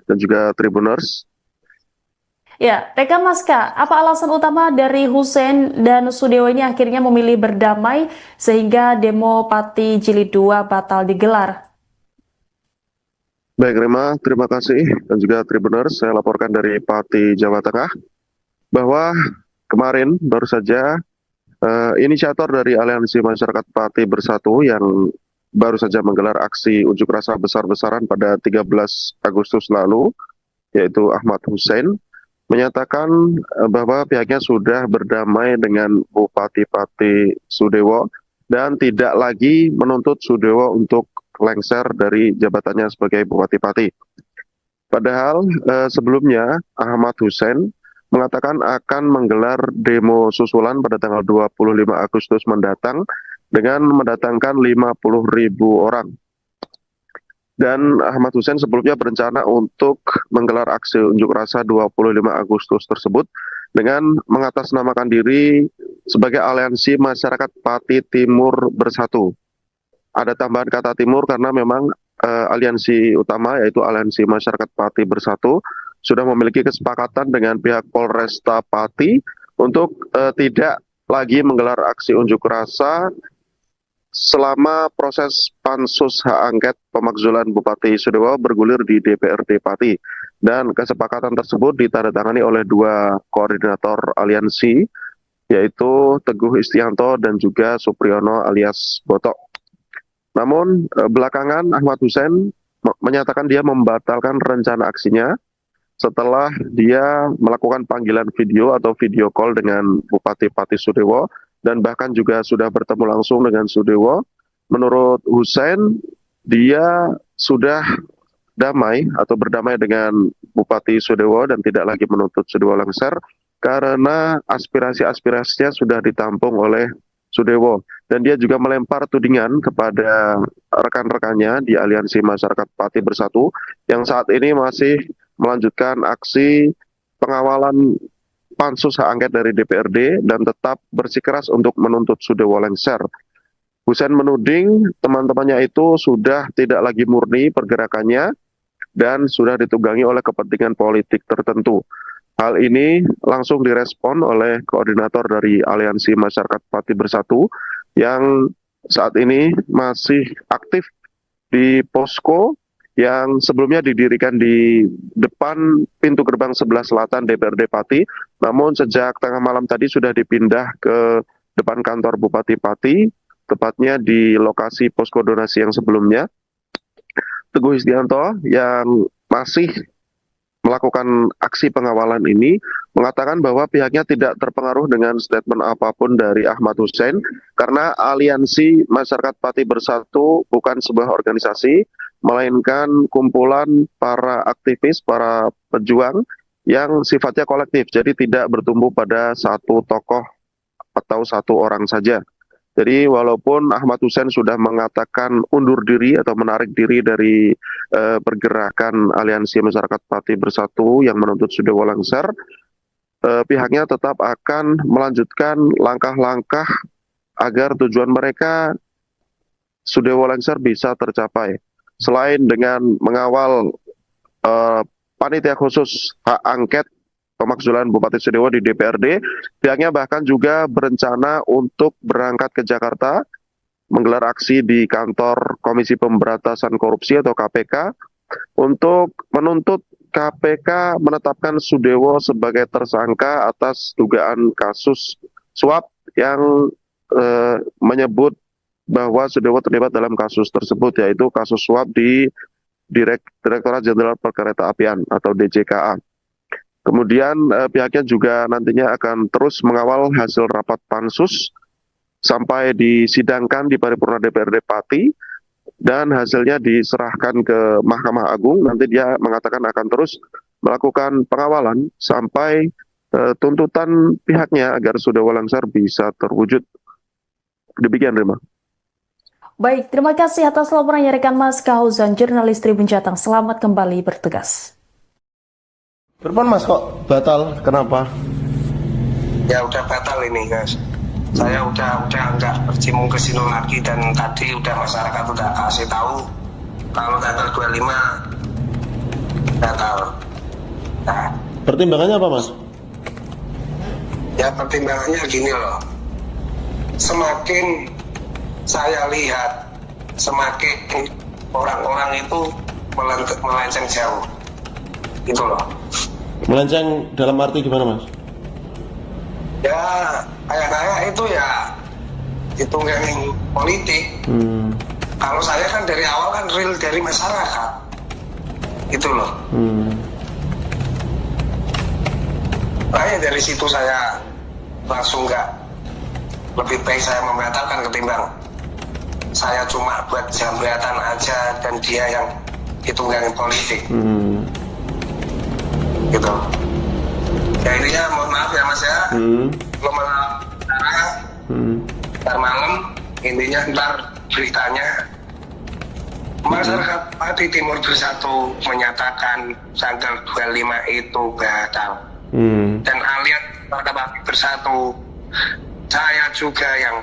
dan juga Tribuners. Ya, rekan Maska, apa alasan utama dari Hussein dan Sudewo ini akhirnya memilih berdamai sehingga demo Pati Jilid 2 batal digelar? Baik Rima, terima kasih dan juga Tribuners. Saya laporkan dari Pati, Jawa Tengah bahwa kemarin baru saja inisiator dari Aliansi Masyarakat Pati Bersatu yang baru saja menggelar aksi unjuk rasa besar-besaran pada 13 Agustus lalu, yaitu Ahmad Hussein, menyatakan bahwa pihaknya sudah berdamai dengan Bupati Pati Sudewo dan tidak lagi menuntut Sudewo untuk lengser dari jabatannya sebagai Bupati Pati. Padahal sebelumnya Ahmad Hussein mengatakan akan menggelar demo susulan pada tanggal 25 Agustus mendatang dengan mendatangkan 50.000 orang. Dan Ahmad Hussein sebelumnya berencana untuk menggelar aksi unjuk rasa 25 Agustus tersebut dengan mengatasnamakan diri sebagai Aliansi Masyarakat Pati Timur Bersatu. Ada tambahan kata timur karena memang aliansi utama yaitu Aliansi Masyarakat Pati Bersatu sudah memiliki kesepakatan dengan pihak Polresta Pati untuk tidak lagi menggelar aksi unjuk rasa selama proses pansus hak angket pemakzulan Bupati Sudewo bergulir di DPRD Pati. Dan kesepakatan tersebut ditandatangani oleh dua koordinator aliansi, yaitu Teguh Istianto dan juga Supriyono alias Botok. Namun belakangan Ahmad Hussein menyatakan dia membatalkan rencana aksinya setelah dia melakukan panggilan video atau video call dengan Bupati Pati Sudewo dan bahkan juga sudah bertemu langsung dengan Sudewo. Menurut Hussein, dia sudah damai atau berdamai dengan Bupati Sudewo dan tidak lagi menuntut Sudewo lengser karena aspirasi-aspirasinya sudah ditampung oleh Sudewo. Dan dia juga melempar tudingan kepada rekan-rekannya di Aliansi Masyarakat Pati Bersatu yang saat ini masih melanjutkan aksi pengawalan pansus hak angket dari DPRD dan tetap bersikeras untuk menuntut Sudewo lengser. Hussein menuding teman-temannya itu sudah tidak lagi murni pergerakannya dan sudah ditunggangi oleh kepentingan politik tertentu. Hal ini langsung direspon oleh koordinator dari Aliansi Masyarakat Pati Bersatu yang saat ini masih aktif di posko yang sebelumnya didirikan di depan pintu gerbang sebelah selatan DPRD Pati, namun sejak tengah malam tadi sudah dipindah ke depan kantor Bupati Pati, tepatnya di lokasi posko donasi yang sebelumnya. Teguh Istianto yang masih melakukan aksi pengawalan ini mengatakan bahwa pihaknya tidak terpengaruh dengan statement apapun dari Ahmad Hussein karena Aliansi Masyarakat Pati Bersatu bukan sebuah organisasi, melainkan kumpulan para aktivis, para pejuang yang sifatnya kolektif, jadi tidak bertumbuh pada satu tokoh atau satu orang saja. Jadi walaupun Ahmad Hussein sudah mengatakan undur diri atau menarik diri dari pergerakan Aliansi Masyarakat Pati Bersatu yang menuntut Sudewo lengser, pihaknya tetap akan melanjutkan langkah-langkah agar tujuan mereka Sudewo lengser bisa tercapai. Selain dengan mengawal panitia khusus hak angket pemakzulan Bupati Sudewo di DPRD, pihaknya bahkan juga berencana untuk berangkat ke Jakarta, menggelar aksi di kantor Komisi Pemberantasan Korupsi atau KPK, untuk menuntut KPK menetapkan Sudewo sebagai tersangka atas dugaan kasus suap yang menyebut bahwa Sudewo terlibat dalam kasus tersebut, yaitu kasus suap di Direktorat Jenderal Perkeretaapian atau DJKA. Kemudian pihaknya juga nantinya akan terus mengawal hasil rapat pansus sampai disidangkan di paripurna DPRD Pati dan hasilnya diserahkan ke Mahkamah Agung. Nanti dia mengatakan akan terus melakukan pengawalan sampai tuntutan pihaknya agar Sudewo lengser bisa terwujud. Demikian, Rima. Baik, terima kasih atas laporannya rekan Mas Kahuzan, jurnalis Tribun Jateng. Selamat kembali bertugas. Berpan Mas kok batal? Kenapa? Ya udah batal ini guys. Saya udah nggak bercimpung ke sini lagi dan tadi udah masyarakat udah kasih tahu kalau tanggal 25 batal. Nah, Pertimbangannya apa, Mas? ya pertimbangannya gini loh, semakin saya lihat, semakin orang-orang itu melenceng jauh, gitu loh. Melenceng dalam arti gimana, Mas? Ya kayak itu ya hitungan politik. Kalau saya kan dari awal kan real dari masyarakat, gitu loh. Makanya dari situ saya langsung lebih baik saya membatalkan ketimbang saya cuma buat jambatan aja dan dia yang hitungan politik. Gitu. Ya intinya mohon maaf ya Mas ya, belum sekarang, ntar malam intinya ntar beritanya masyarakat Pati Timur Bersatu menyatakan tanggal 25 itu batal. Dan alias Warga Pati Bersatu, saya juga yang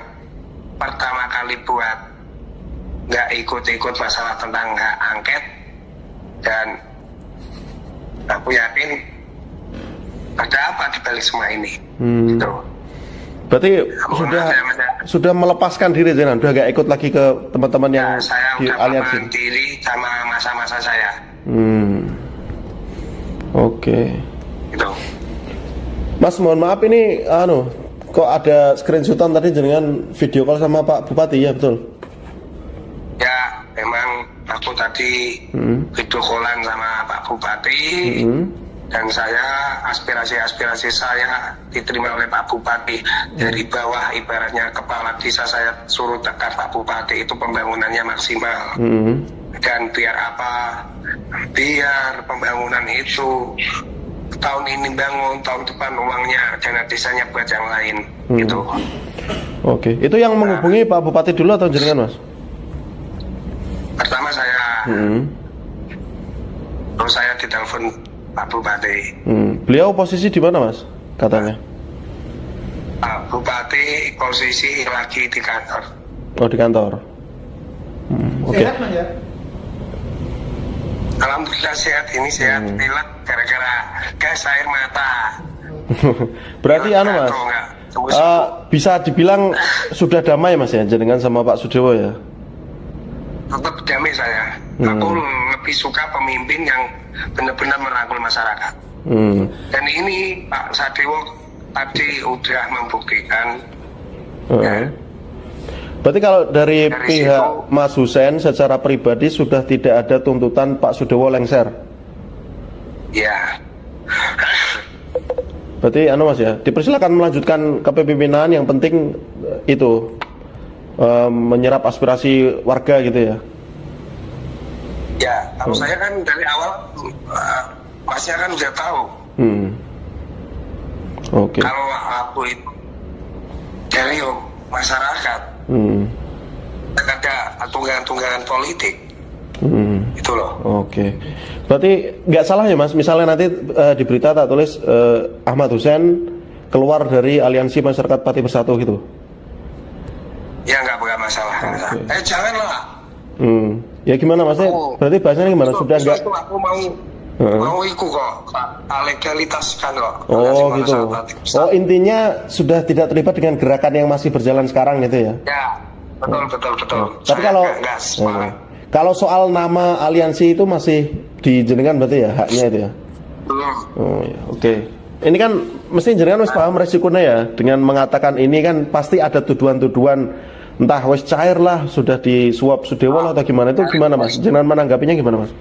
pertama kali buat nggak ikut-ikut masalah tentang hak angket, dan aku yakin ada apa di balik semua ini. Gitu. Berarti sudah melepaskan diri, Zenan, udah gak ikut lagi ke teman-teman yang saya di udah aliansi diri sama masa-masa saya. Oke. Gitu. Mas, mohon maaf ini kok ada screenshotan tadi dengan video call sama Pak Bupati, ya betul? Ya memang aku tadi video callan sama Pak Bupati, dan saya aspirasi saya diterima oleh Pak Bupati dari bawah. Ibaratnya kepala desa saya suruh tekan Pak Bupati itu pembangunannya maksimal. Dan biar apa? Biar pembangunan itu tahun ini bangun, tahun depan uangnya dana desanya buat yang lain. Gitu. Oke, itu yang menghubungi Pak Bupati dulu atau jenengan, Mas? Pertama saya, terus saya ditelepon Pak Bupati. Beliau posisi di mana, Mas? Katanya. Pak Bupati posisi lagi di kantor. Oh, di kantor. Oke. Sehat, Mas ya? Alhamdulillah sehat, ini sehat. Pilek gara-gara gas air mata. Berarti Mas, bisa dibilang sudah damai, Mas, ya, jenengan sama Pak Sudewo, ya? Tetap damai saya. Aku lebih suka pemimpin yang benar-benar merangkul masyarakat. Dan ini Pak Sudewo tadi udah membuktikan. Ya. Berarti kalau dari pihak situ, Mas Hussein secara pribadi sudah tidak ada tuntutan Pak Sudewo lengser? Ya. Berarti Mas ya, dipersilakan melanjutkan kepemimpinan, yang penting itu menyerap aspirasi warga gitu ya? Ya, kalau saya kan dari awal Masnya kan udah tahu. Oke. Kalau aku itu dari masyarakat, ada tunggangan-tunggangan politik, itu loh. Oke. Berarti nggak salah ya, Mas, misalnya nanti di berita tak tulis Ahmad Hussein keluar dari Aliansi Masyarakat Pati Bersatu gitu? Ya nggak masalah. Okay. Janganlah. Ya gimana, Mas? Berarti bahasanya gimana? Sudah nggak? Aku mau ikut kok, legalitas kan kok. Oh gitu. Oh, intinya sudah tidak terlibat dengan gerakan yang masih berjalan sekarang gitu ya? Ya, betul. Tapi kalau soal nama aliansi itu masih dijenengan berarti ya, haknya itu ya? Belum. Oh ya, oke. Ini kan mesti jenengan wis paham resikonya ya, dengan mengatakan ini kan pasti ada tuduhan-tuduhan, entah wis cair lah, sudah disuap Sudewo lah atau gimana, itu gimana, Mas? Jenengan menanggapinya gimana, Mas?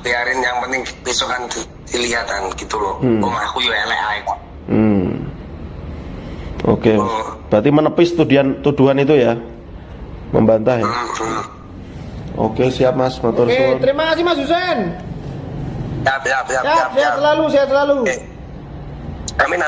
Biarin yang penting besok kan dilihatan gitu loh. Aku yo elek ae kok. Oke. Berarti menepis tuduhan itu ya, membantah ya. Oke, siap, Mas. Matur suwun. Oke, terima kasih Mas Hussein. Sehat selalu. Amin.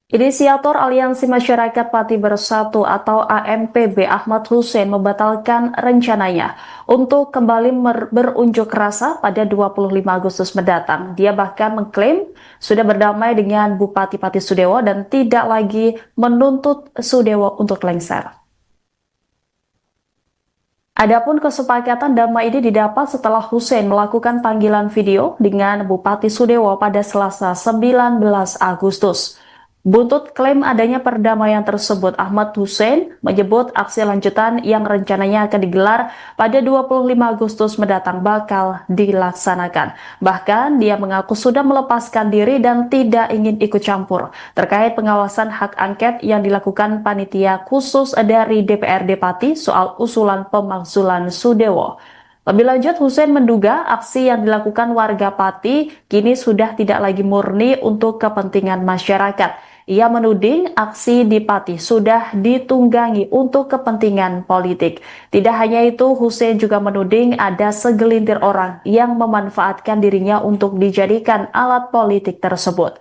Inisiator Aliansi Masyarakat Pati Bersatu atau AMPB Ahmad Hussein membatalkan rencananya untuk kembali berunjuk rasa pada 25 Agustus mendatang. Dia bahkan mengklaim sudah berdamai dengan Bupati Pati Sudewo dan tidak lagi menuntut Sudewo untuk lengser. Adapun kesepakatan damai ini didapat setelah Hussein melakukan panggilan video dengan Bupati Sudewo pada Selasa 19 Agustus. Buntut klaim adanya perdamaian tersebut, Ahmad Hussein menyebut aksi lanjutan yang rencananya akan digelar pada 25 Agustus mendatang bakal dilaksanakan. Bahkan dia mengaku sudah melepaskan diri dan tidak ingin ikut campur terkait pengawasan hak angket yang dilakukan panitia khusus dari DPRD Pati soal usulan pemakzulan Sudewo. Lebih lanjut, Hussein menduga aksi yang dilakukan warga Pati kini sudah tidak lagi murni untuk kepentingan masyarakat. Ia menuding aksi di Pati sudah ditunggangi untuk kepentingan politik. Tidak hanya itu, Hussein juga menuding ada segelintir orang yang memanfaatkan dirinya untuk dijadikan alat politik tersebut.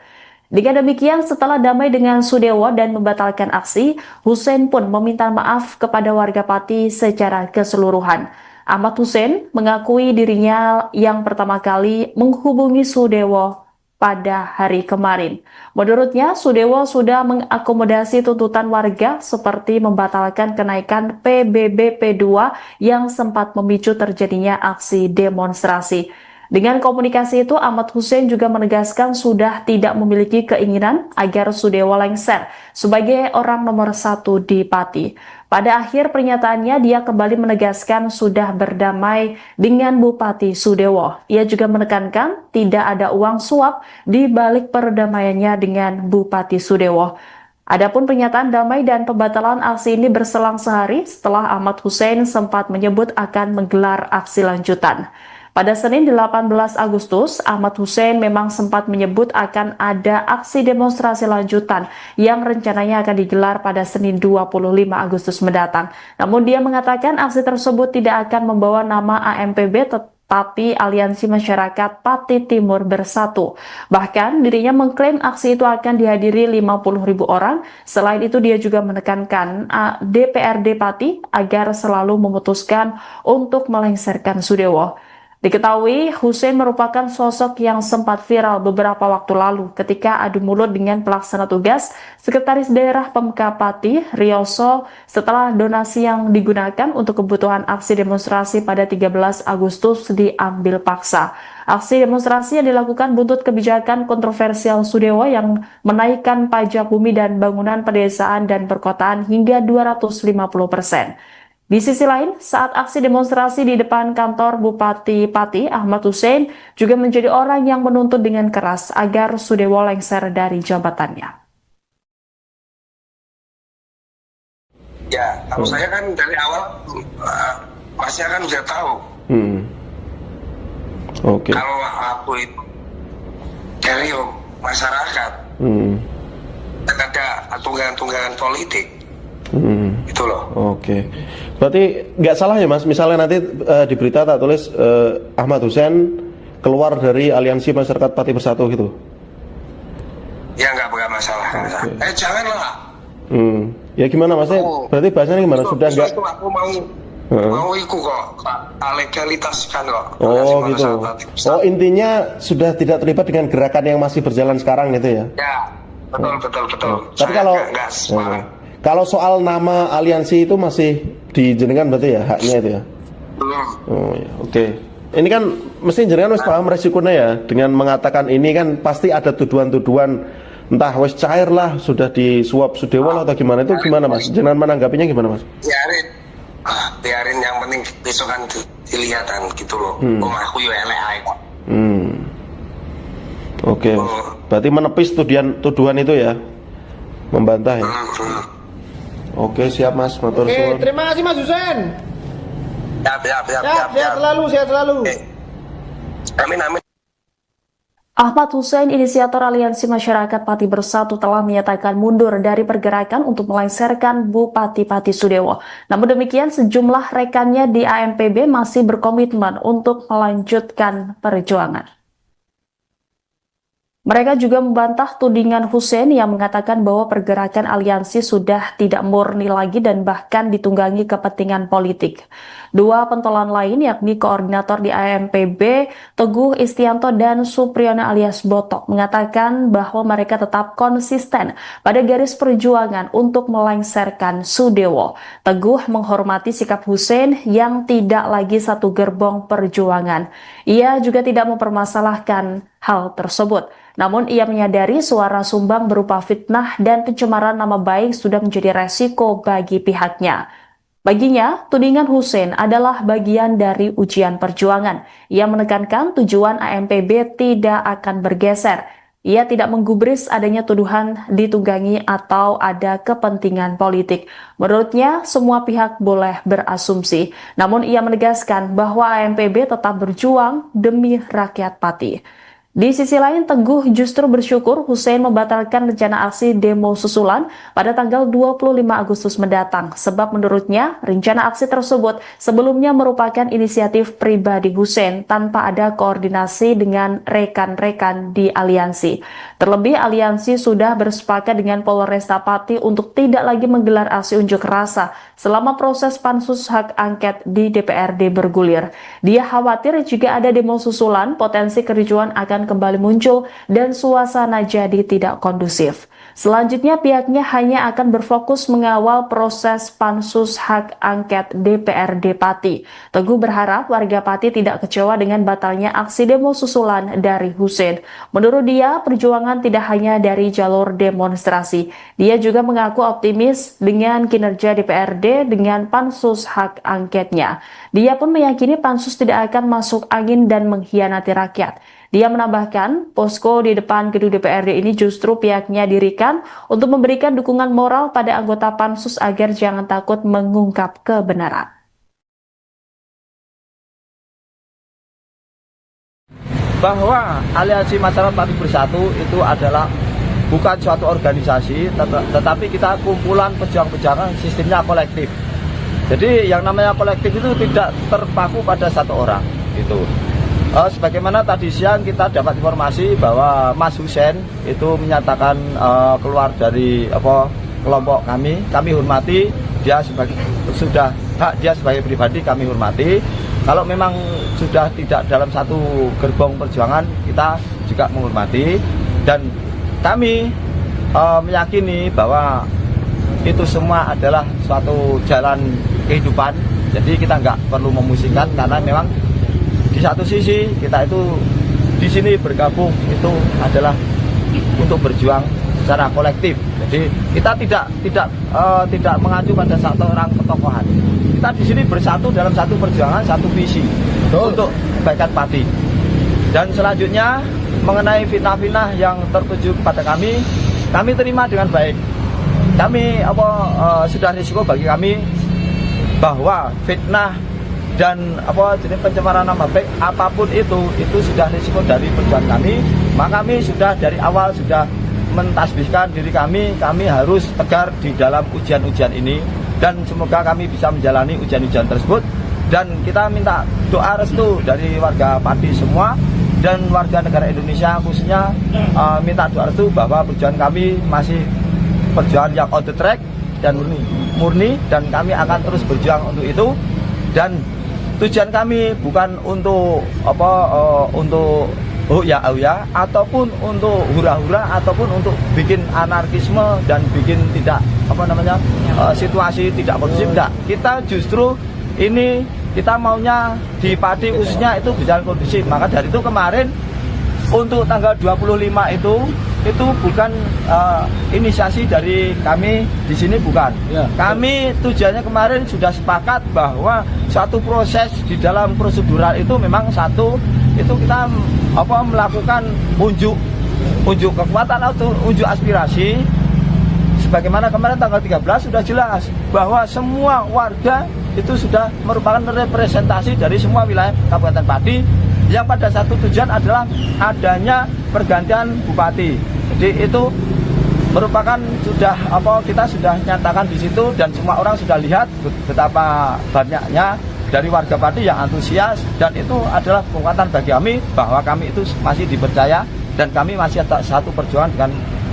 Dengan demikian, setelah damai dengan Sudewo dan membatalkan aksi, Hussein pun meminta maaf kepada warga Pati secara keseluruhan. Ahmad Hussein mengakui dirinya yang pertama kali menghubungi Sudewo pada hari kemarin. Menurutnya, Sudewo sudah mengakomodasi tuntutan warga seperti membatalkan kenaikan PBB P2 yang sempat memicu terjadinya aksi demonstrasi. Dengan komunikasi itu, Ahmad Hussein juga menegaskan sudah tidak memiliki keinginan agar Sudewo lengser sebagai orang nomor 1 di Pati. Pada akhir pernyataannya, dia kembali menegaskan sudah berdamai dengan Bupati Sudewo. Ia juga menekankan tidak ada uang suap di balik perdamaiannya dengan Bupati Sudewo. Adapun pernyataan damai dan pembatalan aksi ini berselang sehari setelah Ahmad Hussein sempat menyebut akan menggelar aksi lanjutan. Pada Senin 18 Agustus, Ahmad Hussein memang sempat menyebut akan ada aksi demonstrasi lanjutan yang rencananya akan digelar pada Senin 25 Agustus mendatang. Namun dia mengatakan aksi tersebut tidak akan membawa nama AMPB tetapi Aliansi Masyarakat Pati Timur Bersatu. Bahkan dirinya mengklaim aksi itu akan dihadiri 50.000 orang. Selain itu dia juga menekankan DPRD Pati agar selalu memutuskan untuk melengsarkan Sudewo. Diketahui, Hussein merupakan sosok yang sempat viral beberapa waktu lalu ketika adu mulut dengan pelaksana tugas Sekretaris Daerah Pemka Pati, Rioso, setelah donasi yang digunakan untuk kebutuhan aksi demonstrasi pada 13 Agustus diambil paksa. Aksi demonstrasi yang dilakukan buntut kebijakan kontroversial Sudewo yang menaikkan pajak bumi dan bangunan pedesaan dan perkotaan hingga 250%. Di sisi lain, saat aksi demonstrasi di depan kantor Bupati Pati, Ahmad Hussein juga menjadi orang yang menuntut dengan keras agar Sudewo lengser dari jabatannya. Ya, kalau saya kan dari awal Masnya kan sudah tahu. Oke. Kalau aku itu dari masyarakat, ada tunggangan-tunggangan politik. Itu loh. Oke. Berarti nggak salah ya Mas, misalnya nanti di berita tak tulis Ahmad Hussein keluar dari Aliansi Masyarakat Pati Bersatu gitu? Ya nggak masalah. Okay. Janganlah. Ya gimana Mas? Berarti bahasanya gimana? Sudah nggak? Itu aku mau ikut kok, legalitas kan kok. Oh gitu. Oh intinya sudah tidak terlibat dengan gerakan yang masih berjalan sekarang gitu ya? Ya, betul. Tapi kalau soal nama aliansi itu masih dijenengan berarti ya haknya itu ya? Oh ya, oke. Ini kan mesti jenengan wis paham resikonya ya dengan mengatakan ini kan pasti ada tuduhan-tuduhan entah wis cair lah sudah disuap Sudewo atau gimana itu gimana Mas? Jenengan menanggapinya gimana Mas? Biarin yang penting besok kan dilihatan gitu loh. Aku yo elek ae kok. Oke. Berarti menepis tuduhan itu ya? Membantah ya? Oke, siap Mas, matur suwun. Terima kasih Mas Hussein. Sehat selalu. Amin. Ahmad Hussein, inisiator Aliansi Masyarakat Pati Bersatu, telah menyatakan mundur dari pergerakan untuk melengsarkan Bupati Pati Sudewo. Namun demikian, sejumlah rekannya di AMPB masih berkomitmen untuk melanjutkan perjuangan. Mereka juga membantah tudingan Hussein yang mengatakan bahwa pergerakan aliansi sudah tidak murni lagi dan bahkan ditunggangi kepentingan politik. Dua pentolan lain yakni koordinator di AMPB, Teguh Istianto dan Supriyono alias Botok, mengatakan bahwa mereka tetap konsisten pada garis perjuangan untuk melengsarkan Sudewo. Teguh menghormati sikap Hussein yang tidak lagi satu gerbong perjuangan. Ia juga tidak mempermasalahkan hal tersebut. Namun ia menyadari suara sumbang berupa fitnah dan pencemaran nama baik sudah menjadi resiko bagi pihaknya. Baginya, tudingan Hussein adalah bagian dari ujian perjuangan. Ia menekankan tujuan AMPB tidak akan bergeser. Ia tidak menggubris adanya tuduhan ditunggangi atau ada kepentingan politik. Menurutnya, semua pihak boleh berasumsi. Namun ia menegaskan bahwa AMPB tetap berjuang demi rakyat Pati. Di sisi lain, Teguh justru bersyukur Hussein membatalkan rencana aksi demo susulan pada tanggal 25 Agustus mendatang, sebab menurutnya rencana aksi tersebut sebelumnya merupakan inisiatif pribadi Hussein tanpa ada koordinasi dengan rekan-rekan di aliansi. Terlebih, aliansi sudah bersepakat dengan Polresta Pati untuk tidak lagi menggelar aksi unjuk rasa selama proses pansus hak angket di DPRD bergulir. Dia khawatir jika ada demo susulan, potensi kericuan akan kembali muncul dan suasana jadi tidak kondusif. Selanjutnya pihaknya hanya akan berfokus mengawal proses pansus hak angket DPRD Pati. Teguh berharap warga Pati tidak kecewa dengan batalnya aksi demo susulan dari Hussein. Menurut dia, perjuangan tidak hanya dari jalur demonstrasi. Dia juga mengaku optimis dengan kinerja DPRD dengan pansus hak angketnya. Dia pun meyakini pansus tidak akan masuk angin dan mengkhianati rakyat. Dia menambahkan, posko di depan gedung DPRD ini justru pihaknya dirikan untuk memberikan dukungan moral pada anggota pansus agar jangan takut mengungkap kebenaran. Bahwa Aliansi Masyarakat Pati Bersatu itu adalah bukan suatu organisasi, tetapi kita kumpulan pejuang-pejuang, sistemnya kolektif. Jadi yang namanya kolektif itu tidak terpaku pada satu orang, gitu. Sebagaimana tadi siang kita dapat informasi bahwa Mas Hussein itu menyatakan keluar dari kelompok kami hormati dia sudah hak dia sebagai pribadi, kami hormati. Kalau memang sudah tidak dalam satu gerbong perjuangan, kita juga menghormati dan kami meyakini bahwa itu semua adalah suatu jalan kehidupan. Jadi kita nggak perlu memusingkan karena memang di satu sisi kita itu di sini bergabung itu adalah untuk berjuang secara kolektif. Jadi kita tidak mengacu pada satu orang ketokohan. Kita di sini bersatu dalam satu perjuangan, satu visi untuk kebaikan Pati. Dan selanjutnya mengenai fitnah-fitnah yang tertuju kepada kami terima dengan baik. Kami sudah risiko bagi kami bahwa fitnah dan jenis pencemaran nama baik apapun itu sudah risiko dari perjuangan kami. Maka kami sudah dari awal sudah mentasbihkan diri kami harus tegar di dalam ujian-ujian ini dan semoga kami bisa menjalani ujian-ujian tersebut. Dan kita minta doa restu dari warga Pati semua dan warga negara Indonesia khususnya, minta doa restu bahwa perjuangan kami masih perjuangan yang on the track dan murni dan kami akan terus berjuang untuk itu. Dan tujuan kami bukan untuk untuk ya ataupun untuk hura-hura ataupun untuk bikin anarkisme dan bikin tidak situasi tidak kondusif. Tidak. Kita justru ini kita maunya di Pati khususnya itu berjalan kondusif. Maka dari itu kemarin untuk tanggal 25 itu bukan inisiasi dari kami di sini, bukan. Ya. Kami tujuannya kemarin sudah sepakat bahwa suatu proses di dalam prosedural itu memang itu kita melakukan unjuk kekuatan atau unjuk aspirasi. Sebagaimana kemarin tanggal 13 sudah jelas bahwa semua warga itu sudah merupakan representasi dari semua wilayah Kabupaten Pati yang pada satu tujuan adalah adanya pergantian bupati. Jadi itu merupakan kita sudah nyatakan di situ dan semua orang sudah lihat betapa banyaknya dari warga Pati yang antusias dan itu adalah kekuatan bagi kami bahwa kami itu masih dipercaya dan kami masih satu perjuangan dengan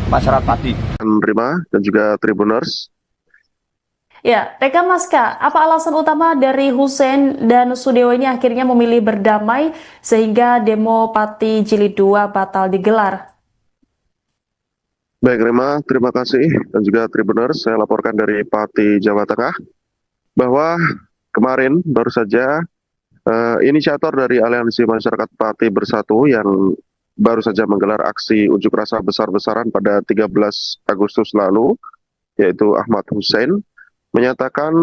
masyarakat Pati. Rima dan juga Tribuners. Ya, rekan Maska, apa alasan utama dari Hussein dan Sudewo ini akhirnya memilih berdamai sehingga demo Pati Jilid 2 batal digelar? Baik Rima, terima kasih dan juga Tribuners. Saya laporkan dari Pati, Jawa Tengah bahwa kemarin baru saja inisiator dari Aliansi Masyarakat Pati Bersatu yang baru saja menggelar aksi unjuk rasa besar-besaran pada 13 Agustus lalu, yaitu Ahmad Hussein, menyatakan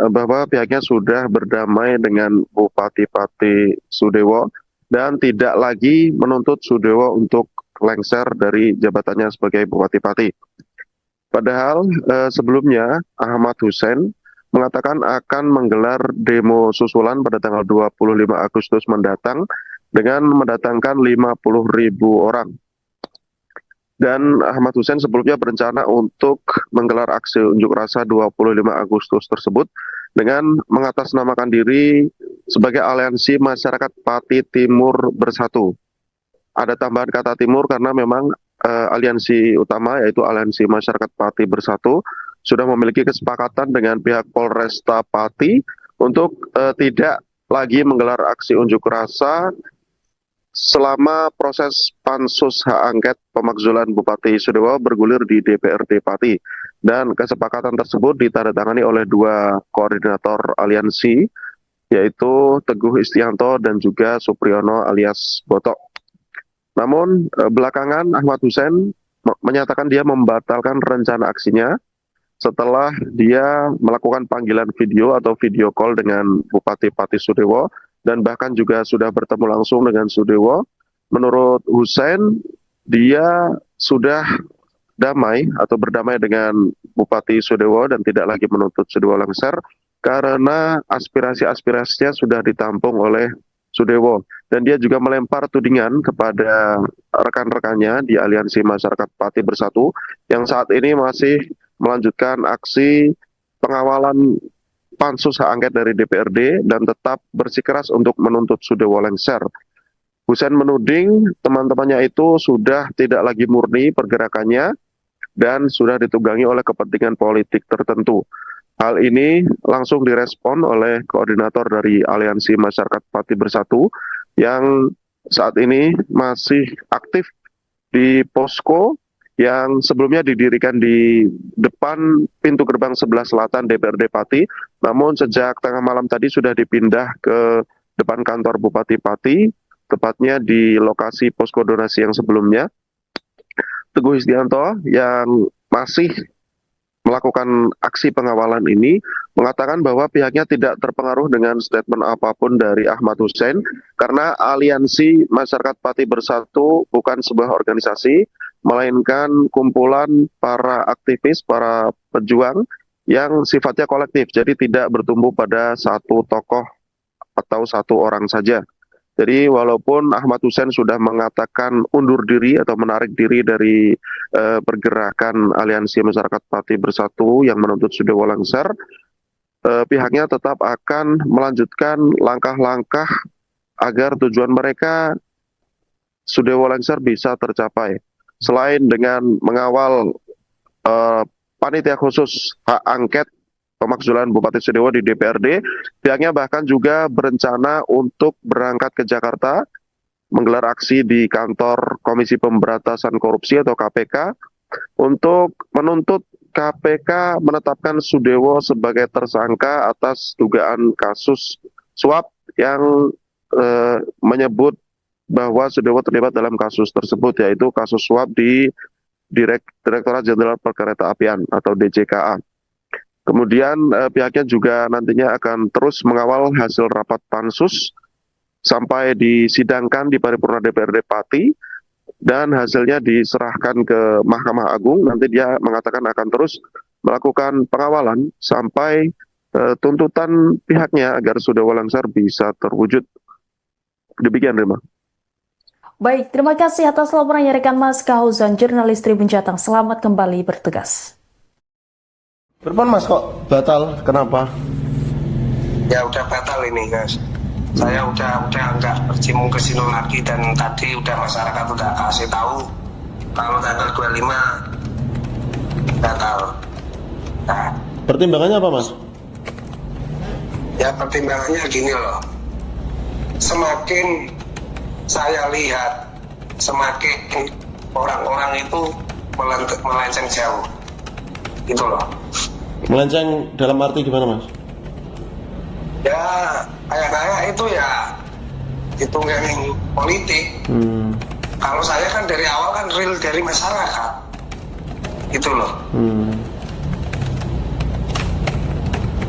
bahwa pihaknya sudah berdamai dengan Bupati Pati Sudewo dan tidak lagi menuntut Sudewo untuk lengser dari jabatannya sebagai Bupati Pati. Padahal sebelumnya Ahmad Hussein mengatakan akan menggelar demo susulan pada tanggal 25 Agustus mendatang dengan mendatangkan 50.000 orang. Dan Ahmad Hussein sebelumnya berencana untuk menggelar aksi unjuk rasa 25 Agustus tersebut dengan mengatasnamakan diri sebagai Aliansi Masyarakat Pati Timur Bersatu. Ada tambahan kata timur karena memang aliansi utama yaitu Aliansi Masyarakat Pati Bersatu sudah memiliki kesepakatan dengan pihak Polresta Pati untuk tidak lagi menggelar aksi unjuk rasa selama proses pansus hak angket pemakzulan Bupati Sudewo bergulir di DPRD Pati. Dan kesepakatan tersebut ditandatangani oleh dua koordinator aliansi, yaitu Teguh Istianto dan juga Supriyono alias Botok. Namun belakangan Ahmad Hussein menyatakan dia membatalkan rencana aksinya setelah dia melakukan panggilan video atau video call dengan Bupati Pati Sudewo dan bahkan juga sudah bertemu langsung dengan Sudewo. Menurut Hussein, dia sudah damai atau berdamai dengan Bupati Sudewo dan tidak lagi menuntut Sudewo lengser karena aspirasi-aspirasinya sudah ditampung oleh Sudewo. Dan dia juga melempar tudingan kepada rekan-rekannya di Aliansi Masyarakat Pati Bersatu yang saat ini masih melanjutkan aksi pengawalan pansus hak angket dari DPRD dan tetap bersikeras untuk menuntut Sudewo lengser. Hussein menuding teman-temannya itu sudah tidak lagi murni pergerakannya dan sudah ditunggangi oleh kepentingan politik tertentu. Hal ini langsung direspon oleh koordinator dari Aliansi Masyarakat Pati Bersatu yang saat ini masih aktif di posko yang sebelumnya didirikan di depan pintu gerbang sebelah selatan DPRD Pati, namun sejak tengah malam tadi sudah dipindah ke depan kantor Bupati Pati, tepatnya di lokasi posko donasi yang sebelumnya. Teguh Istianto yang masih melakukan aksi pengawalan ini mengatakan bahwa pihaknya tidak terpengaruh dengan statement apapun dari Ahmad Hussein karena Aliansi Masyarakat Pati Bersatu bukan sebuah organisasi, melainkan kumpulan para aktivis, para pejuang yang sifatnya kolektif, jadi tidak bertumbuh pada satu tokoh atau satu orang saja. Jadi walaupun Ahmad Hussein sudah mengatakan undur diri atau menarik diri dari pergerakan Aliansi Masyarakat Pati Bersatu yang menuntut Sudewo lengser, pihaknya tetap akan melanjutkan langkah-langkah agar tujuan mereka Sudewo lengser bisa tercapai. Selain dengan mengawal panitia khusus hak angket pemakzulan Bupati Sudewo di DPRD, pihaknya bahkan juga berencana untuk berangkat ke Jakarta, menggelar aksi di kantor Komisi Pemberantasan Korupsi atau KPK, untuk menuntut KPK menetapkan Sudewo sebagai tersangka atas dugaan kasus suap yang menyebut bahwa Sudewo terlibat dalam kasus tersebut, yaitu kasus suap di Direktorat Jenderal Perkeretaapian atau DJKA. Kemudian pihaknya juga nantinya akan terus mengawal hasil rapat pansus sampai disidangkan di paripurna DPRD Pati dan hasilnya diserahkan ke Mahkamah Agung. Nanti dia mengatakan akan terus melakukan pengawalan sampai tuntutan pihaknya agar Sudewo lengser bisa terwujud. Demikian, Rima. Baik, terima kasih atas laporannya rekan Mas Kahuzan, jurnalis Tribun Jateng. Selamat kembali bertugas. Berpan Mas kok batal? Kenapa? Ya udah batal ini, Mas. Saya udah nggak bercimun ke sini lagi, dan tadi udah masyarakat udah kasih tahu kalau tanggal 25 batal. Nah, Pertimbangannya apa, Mas? ya pertimbangannya gini loh, semakin saya lihat semakin orang-orang itu melenceng jauh gitu loh. Melenceng dalam arti gimana, Mas? Ya kayak itu ya ditunggangi politik. Kalau saya kan dari awal kan real dari masyarakat gitu loh.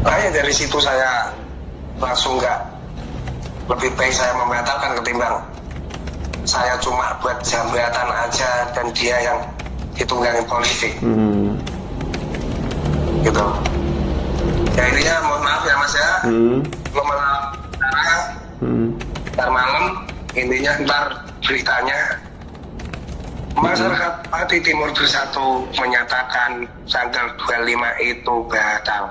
Makanya dari situ saya langsung nggak, lebih baik saya membatalkan ketimbang saya cuma buat jambatan aja dan dia yang ditunggangi politik. Gitu. Ya intinya mohon maaf ya Mas ya, belum acara, ntar malam intinya ntar beritanya masyarakat Pati Timur Bersatu menyatakan tanggal 25 itu batal.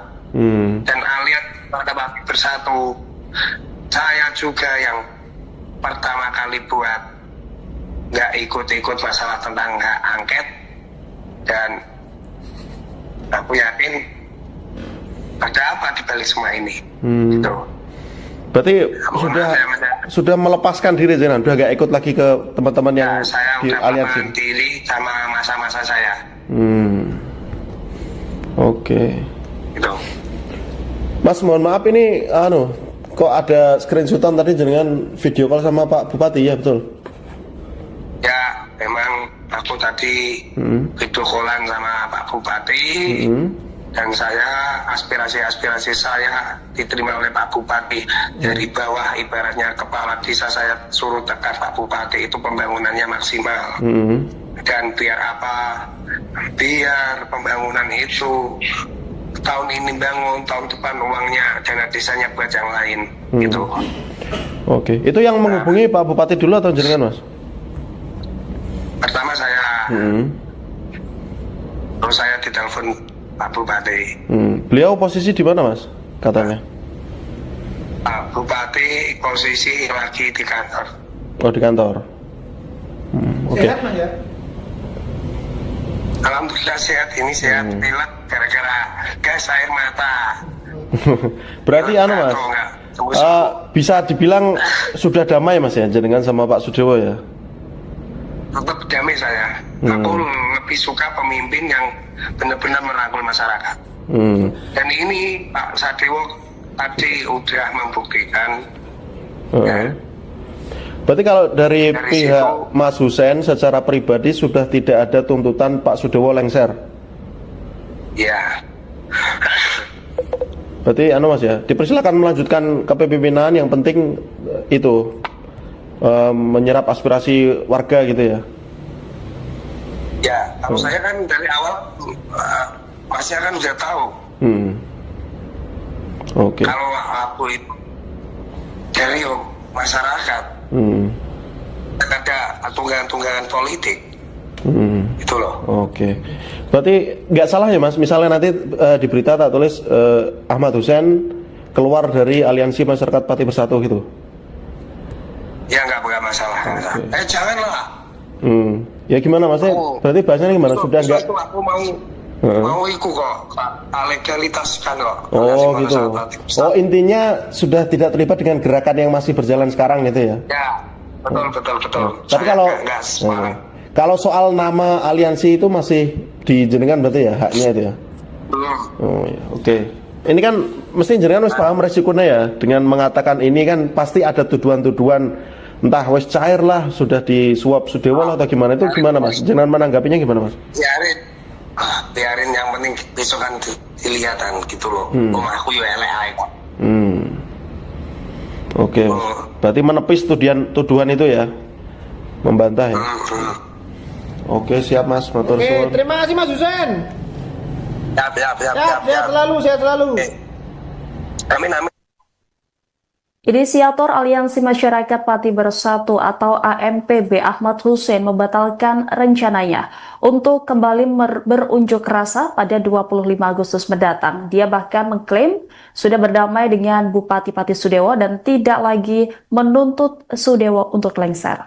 Dan alias pada Pati Bersatu, saya juga yang pertama kali buat nggak ikut-ikut masalah tentang hak angket, dan aku yakin ada apa di balik semua ini. Gitu. Berarti sudah melepaskan diri, Zenan, udah gak ikut lagi ke teman-teman yang saya di udah aliansi. melepaskan diri sama masa-masa saya. Oke. Gitu. Mas, mohon maaf ini kok ada screenshotan tadi dengan video call sama Pak Bupati, ya betul? Ya memang aku tadi video callan sama Pak Bupati, dan saya aspirasi saya diterima oleh Pak Bupati. Dari bawah ibaratnya kepala desa saya suruh tekan Pak Bupati itu pembangunannya maksimal. Dan biar apa? Biar pembangunan itu tahun ini bangun, tahun depan uangnya dana desanya buat yang lain. Gitu. Oke, itu yang menghubungi Pak Bupati dulu atau jenengan, Mas? Pertama saya, terus saya ditelepon Pak Bupati. Beliau posisi di mana, Mas? Katanya. Pak Bupati posisi lagi di kantor. Oh, di kantor. Oke. Sehat Mas ya? Alhamdulillah sehat, ini sehat. Pilek gara-gara gas air mata. Berarti Mas, bisa dibilang sudah damai, Mas, ya, jenengan sama Pak Sudewo, ya? Tetap damai saya. Aku lebih suka pemimpin yang benar-benar merangkul masyarakat. Dan ini Pak Sudewo tadi udah membuktikan. Ya. Berarti kalau dari pihak situ, Mas Hussein secara pribadi sudah tidak ada tuntutan Pak Sudewo lengser? Ya. Berarti Mas ya, dipersilakan melanjutkan kepemimpinan, yang penting itu menyerap aspirasi warga gitu ya? Ya, kalau saya kan dari awal Masnya kan udah tahu. Oke. Kalau aku itu dari masyarakat, ada tunggangan-tunggangan politik, itu loh. Oke. Berarti nggak salah ya, Mas, misalnya nanti di berita tak tulis Ahmad Hussein keluar dari Aliansi Masyarakat Pati Bersatu gitu? Ya nggak masalah. Okay. Janganlah. Ya gimana, Mas? Berarti bahasanya gimana? Sudah nggak? Aku mau ikut kok, legalitas kan kok. Oh gitu. Oh, intinya sudah tidak terlibat dengan gerakan yang masih berjalan sekarang gitu ya? Ya, betul. Tapi kalau soal nama aliansi itu masih dijenengan berarti ya, haknya itu ya? Oh ya, oke. Ini kan mesti jenengan wis paham resikonya ya, dengan mengatakan ini kan pasti ada tuduhan-tuduhan, entah wis cair lah, sudah disuap Sudewo lah atau gimana, itu gimana, Mas? Jenengan menanggapinya gimana, Mas? Biarin yang penting besok kan dilihatan gitu loh. Aku yo elek ae kok. Oke. Berarti menepis tuduhan itu ya, membantah ya. Oke, siap, Mas. Matur suwun. Oke, terima kasih Mas Hussein. Siap. Sehat selalu. Amin. Inisiator Aliansi Masyarakat Pati Bersatu atau AMPB Ahmad Hussein membatalkan rencananya untuk kembali berunjuk rasa pada 25 Agustus mendatang. Dia bahkan mengklaim sudah berdamai dengan Bupati Pati Sudewo dan tidak lagi menuntut Sudewo untuk lengser.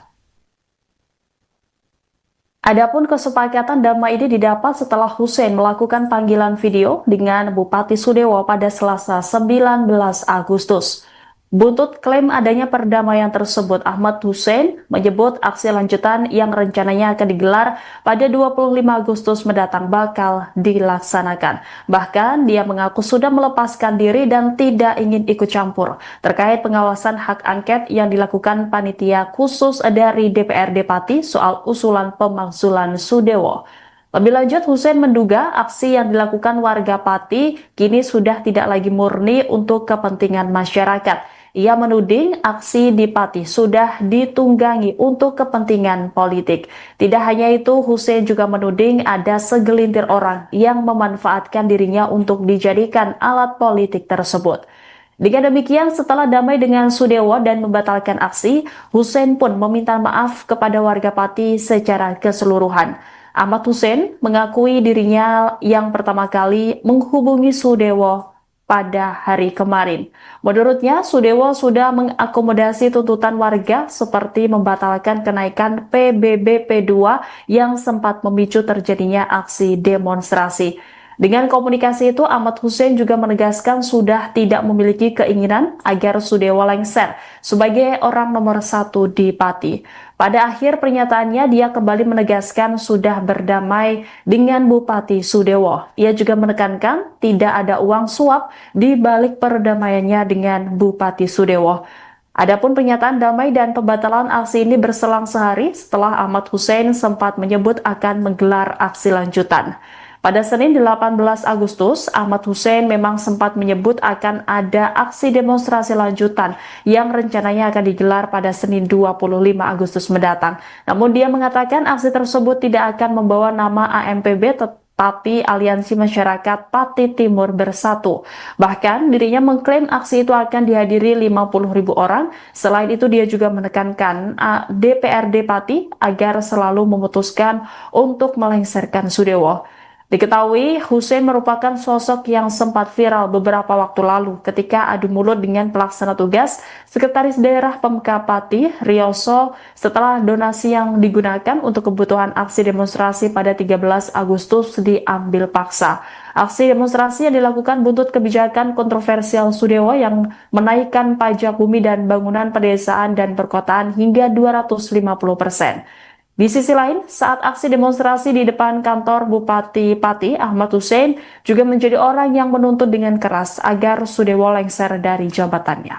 Adapun kesepakatan damai ini didapat setelah Hussein melakukan panggilan video dengan Bupati Sudewo pada Selasa 19 Agustus. Buntut klaim adanya perdamaian tersebut, Ahmad Hussein menyebut aksi lanjutan yang rencananya akan digelar pada 25 Agustus mendatang bakal dilaksanakan. Bahkan dia mengaku sudah melepaskan diri dan tidak ingin ikut campur terkait pengawasan hak angket yang dilakukan panitia khusus dari DPRD Pati soal usulan pemakzulan Sudewo. Lebih lanjut, Hussein menduga aksi yang dilakukan warga Pati kini sudah tidak lagi murni untuk kepentingan masyarakat. Ia menuding aksi di Pati sudah ditunggangi untuk kepentingan politik. Tidak hanya itu, Hussein juga menuding ada segelintir orang yang memanfaatkan dirinya untuk dijadikan alat politik tersebut. Dengan demikian, setelah damai dengan Sudewo dan membatalkan aksi, Hussein pun meminta maaf kepada warga Pati secara keseluruhan. Ahmad Hussein mengakui dirinya yang pertama kali menghubungi Sudewo pada hari kemarin. Menurutnya, Sudewo sudah mengakomodasi tuntutan warga seperti membatalkan kenaikan PBB P2 yang sempat memicu terjadinya aksi demonstrasi. Dengan komunikasi itu, Ahmad Hussein juga menegaskan sudah tidak memiliki keinginan agar Sudewo lengser sebagai orang nomor 1 di Pati. Pada akhir pernyataannya, dia kembali menegaskan sudah berdamai dengan Bupati Sudewo. Ia juga menekankan tidak ada uang suap di balik perdamaiannya dengan Bupati Sudewo. Adapun pernyataan damai dan pembatalan aksi ini berselang sehari setelah Ahmad Hussein sempat menyebut akan menggelar aksi lanjutan. Pada Senin 18 Agustus, Ahmad Hussein memang sempat menyebut akan ada aksi demonstrasi lanjutan yang rencananya akan digelar pada Senin 25 Agustus mendatang. Namun dia mengatakan aksi tersebut tidak akan membawa nama AMPB tetapi Aliansi Masyarakat Pati Timur Bersatu. Bahkan dirinya mengklaim aksi itu akan dihadiri 50.000 orang. Selain itu dia juga menekankan DPRD Pati agar selalu memutuskan untuk melengsarkan Sudewo. Diketahui, Hussein merupakan sosok yang sempat viral beberapa waktu lalu ketika adu mulut dengan pelaksana tugas Sekretaris Daerah Pemkab Pati, Rioso, setelah donasi yang digunakan untuk kebutuhan aksi demonstrasi pada 13 Agustus diambil paksa. Aksi demonstrasi yang dilakukan buntut kebijakan kontroversial Sudewo yang menaikkan pajak bumi dan bangunan pedesaan dan perkotaan hingga 250%. Di sisi lain, saat aksi demonstrasi di depan kantor Bupati Pati, Ahmad Hussein juga menjadi orang yang menuntut dengan keras agar Sudewo lengser dari jabatannya.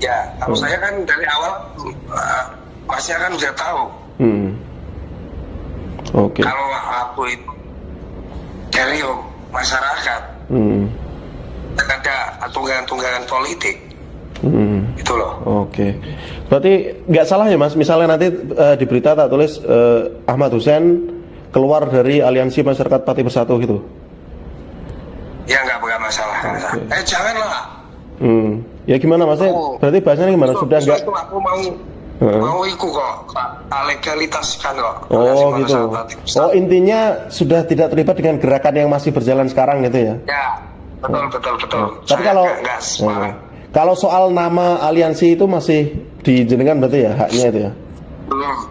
Ya, kalau saya kan dari awal Masnya kan sudah tahu. Oke. Kalau aku itu dari masyarakat, ada tunggangan-tunggangan politik. Itu loh. Oke. Berarti nggak salah ya Mas, misalnya nanti di berita tak tulis Ahmad Hussein keluar dari Aliansi Masyarakat Pati Bersatu gitu? Ya nggak masalah. Okay. Janganlah. Ya gimana Mas? Berarti bahasanya gimana? Sudah nggak? Aku mau ikut kok, legalitas kan kok. Oh gitu. Oh intinya sudah tidak terlibat dengan gerakan yang masih berjalan sekarang gitu ya? Ya, betul. Tapi kalau soal nama aliansi itu masih dijenengan berarti ya haknya itu ya?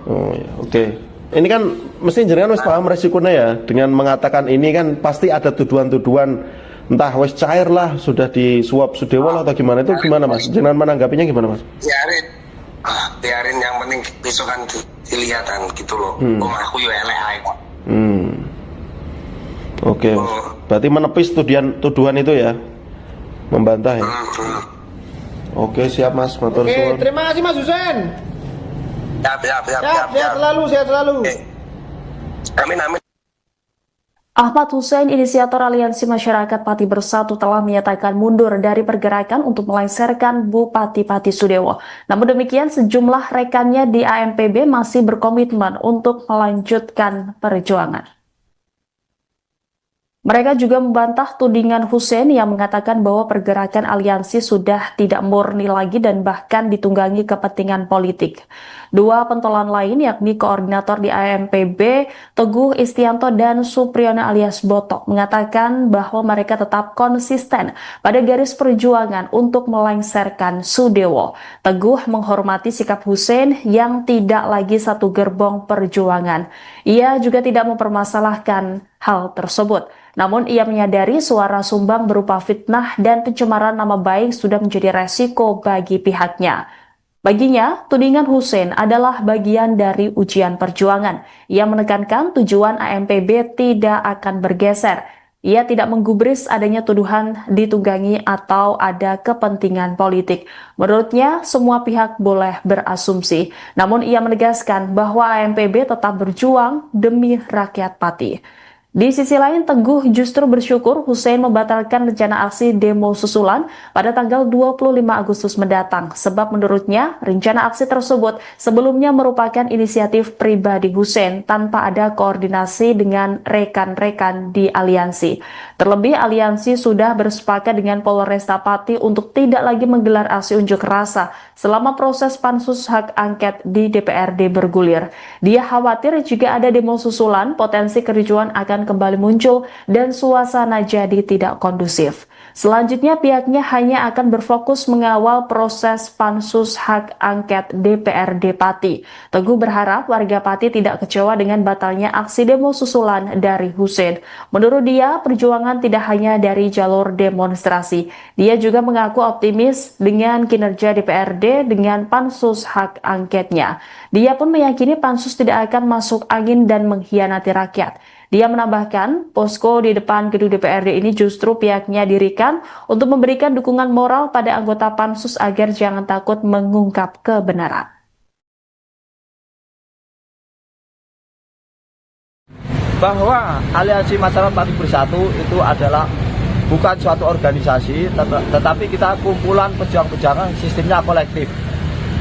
Oh ya, oke. Ini kan mesti jenengan wis paham resikonya ya dengan mengatakan ini kan pasti ada tuduhan-tuduhan entah wis cair lah sudah disuap Sudewo atau gimana, itu gimana Mas? Jenengan menanggapinya gimana Mas? Biarin yang penting besok kan dilihatan gitu loh. Aku yo elek ae kok. Oke. Berarti menepis tuduhan itu ya? Membantah ya? Oke, siap Mas. Matur suwun. Terima kasih Mas Hussein. Sehat selalu. Amin. Ahmad Hussein, inisiator Aliansi Masyarakat Pati Bersatu, telah menyatakan mundur dari pergerakan untuk melengsarkan Bupati Pati Sudewo. Namun demikian, sejumlah rekannya di AMPB masih berkomitmen untuk melanjutkan perjuangan. Mereka juga membantah tudingan Hussein yang mengatakan bahwa pergerakan aliansi sudah tidak murni lagi dan bahkan ditunggangi kepentingan politik. Dua pentolan lain yakni koordinator di AMPB, Teguh Istianto dan Supriyono alias Botok, mengatakan bahwa mereka tetap konsisten pada garis perjuangan untuk melengsarkan Sudewo. Teguh menghormati sikap Hussein yang tidak lagi satu gerbong perjuangan. Ia juga tidak mempermasalahkan hal tersebut. Namun ia menyadari suara sumbang berupa fitnah dan pencemaran nama baik sudah menjadi resiko bagi pihaknya. Baginya, tudingan Hussein adalah bagian dari ujian perjuangan. Ia menekankan tujuan AMPB tidak akan bergeser. Ia tidak menggubris adanya tuduhan ditunggangi atau ada kepentingan politik. Menurutnya, semua pihak boleh berasumsi. Namun ia menegaskan bahwa AMPB tetap berjuang demi rakyat Pati. Di sisi lain, Teguh justru bersyukur Hussein membatalkan rencana aksi demo susulan pada tanggal 25 Agustus mendatang, sebab menurutnya rencana aksi tersebut sebelumnya merupakan inisiatif pribadi Hussein tanpa ada koordinasi dengan rekan-rekan di aliansi. Terlebih, aliansi sudah bersepakat dengan Polresta Pati untuk tidak lagi menggelar aksi unjuk rasa selama proses pansus hak angket di DPRD bergulir. Dia khawatir jika ada demo susulan, potensi kericuan akan kembali muncul dan suasana jadi tidak kondusif. Selanjutnya pihaknya hanya akan berfokus mengawal proses pansus hak angket DPRD Pati. Teguh berharap warga Pati tidak kecewa dengan batalnya aksi demo susulan dari Hussein. Menurut dia, perjuangan tidak hanya dari jalur demonstrasi. Dia juga mengaku optimis dengan kinerja DPRD dengan pansus hak angketnya. Dia pun meyakini pansus tidak akan masuk angin dan mengkhianati rakyat. Dia menambahkan, posko di depan gedung DPRD ini justru pihaknya dirikan untuk memberikan dukungan moral pada anggota pansus agar jangan takut mengungkap kebenaran. Bahwa Aliansi Masyarakat Pati Bersatu itu adalah bukan suatu organisasi, tetapi kita kumpulan pejuang-pejuang, sistemnya kolektif.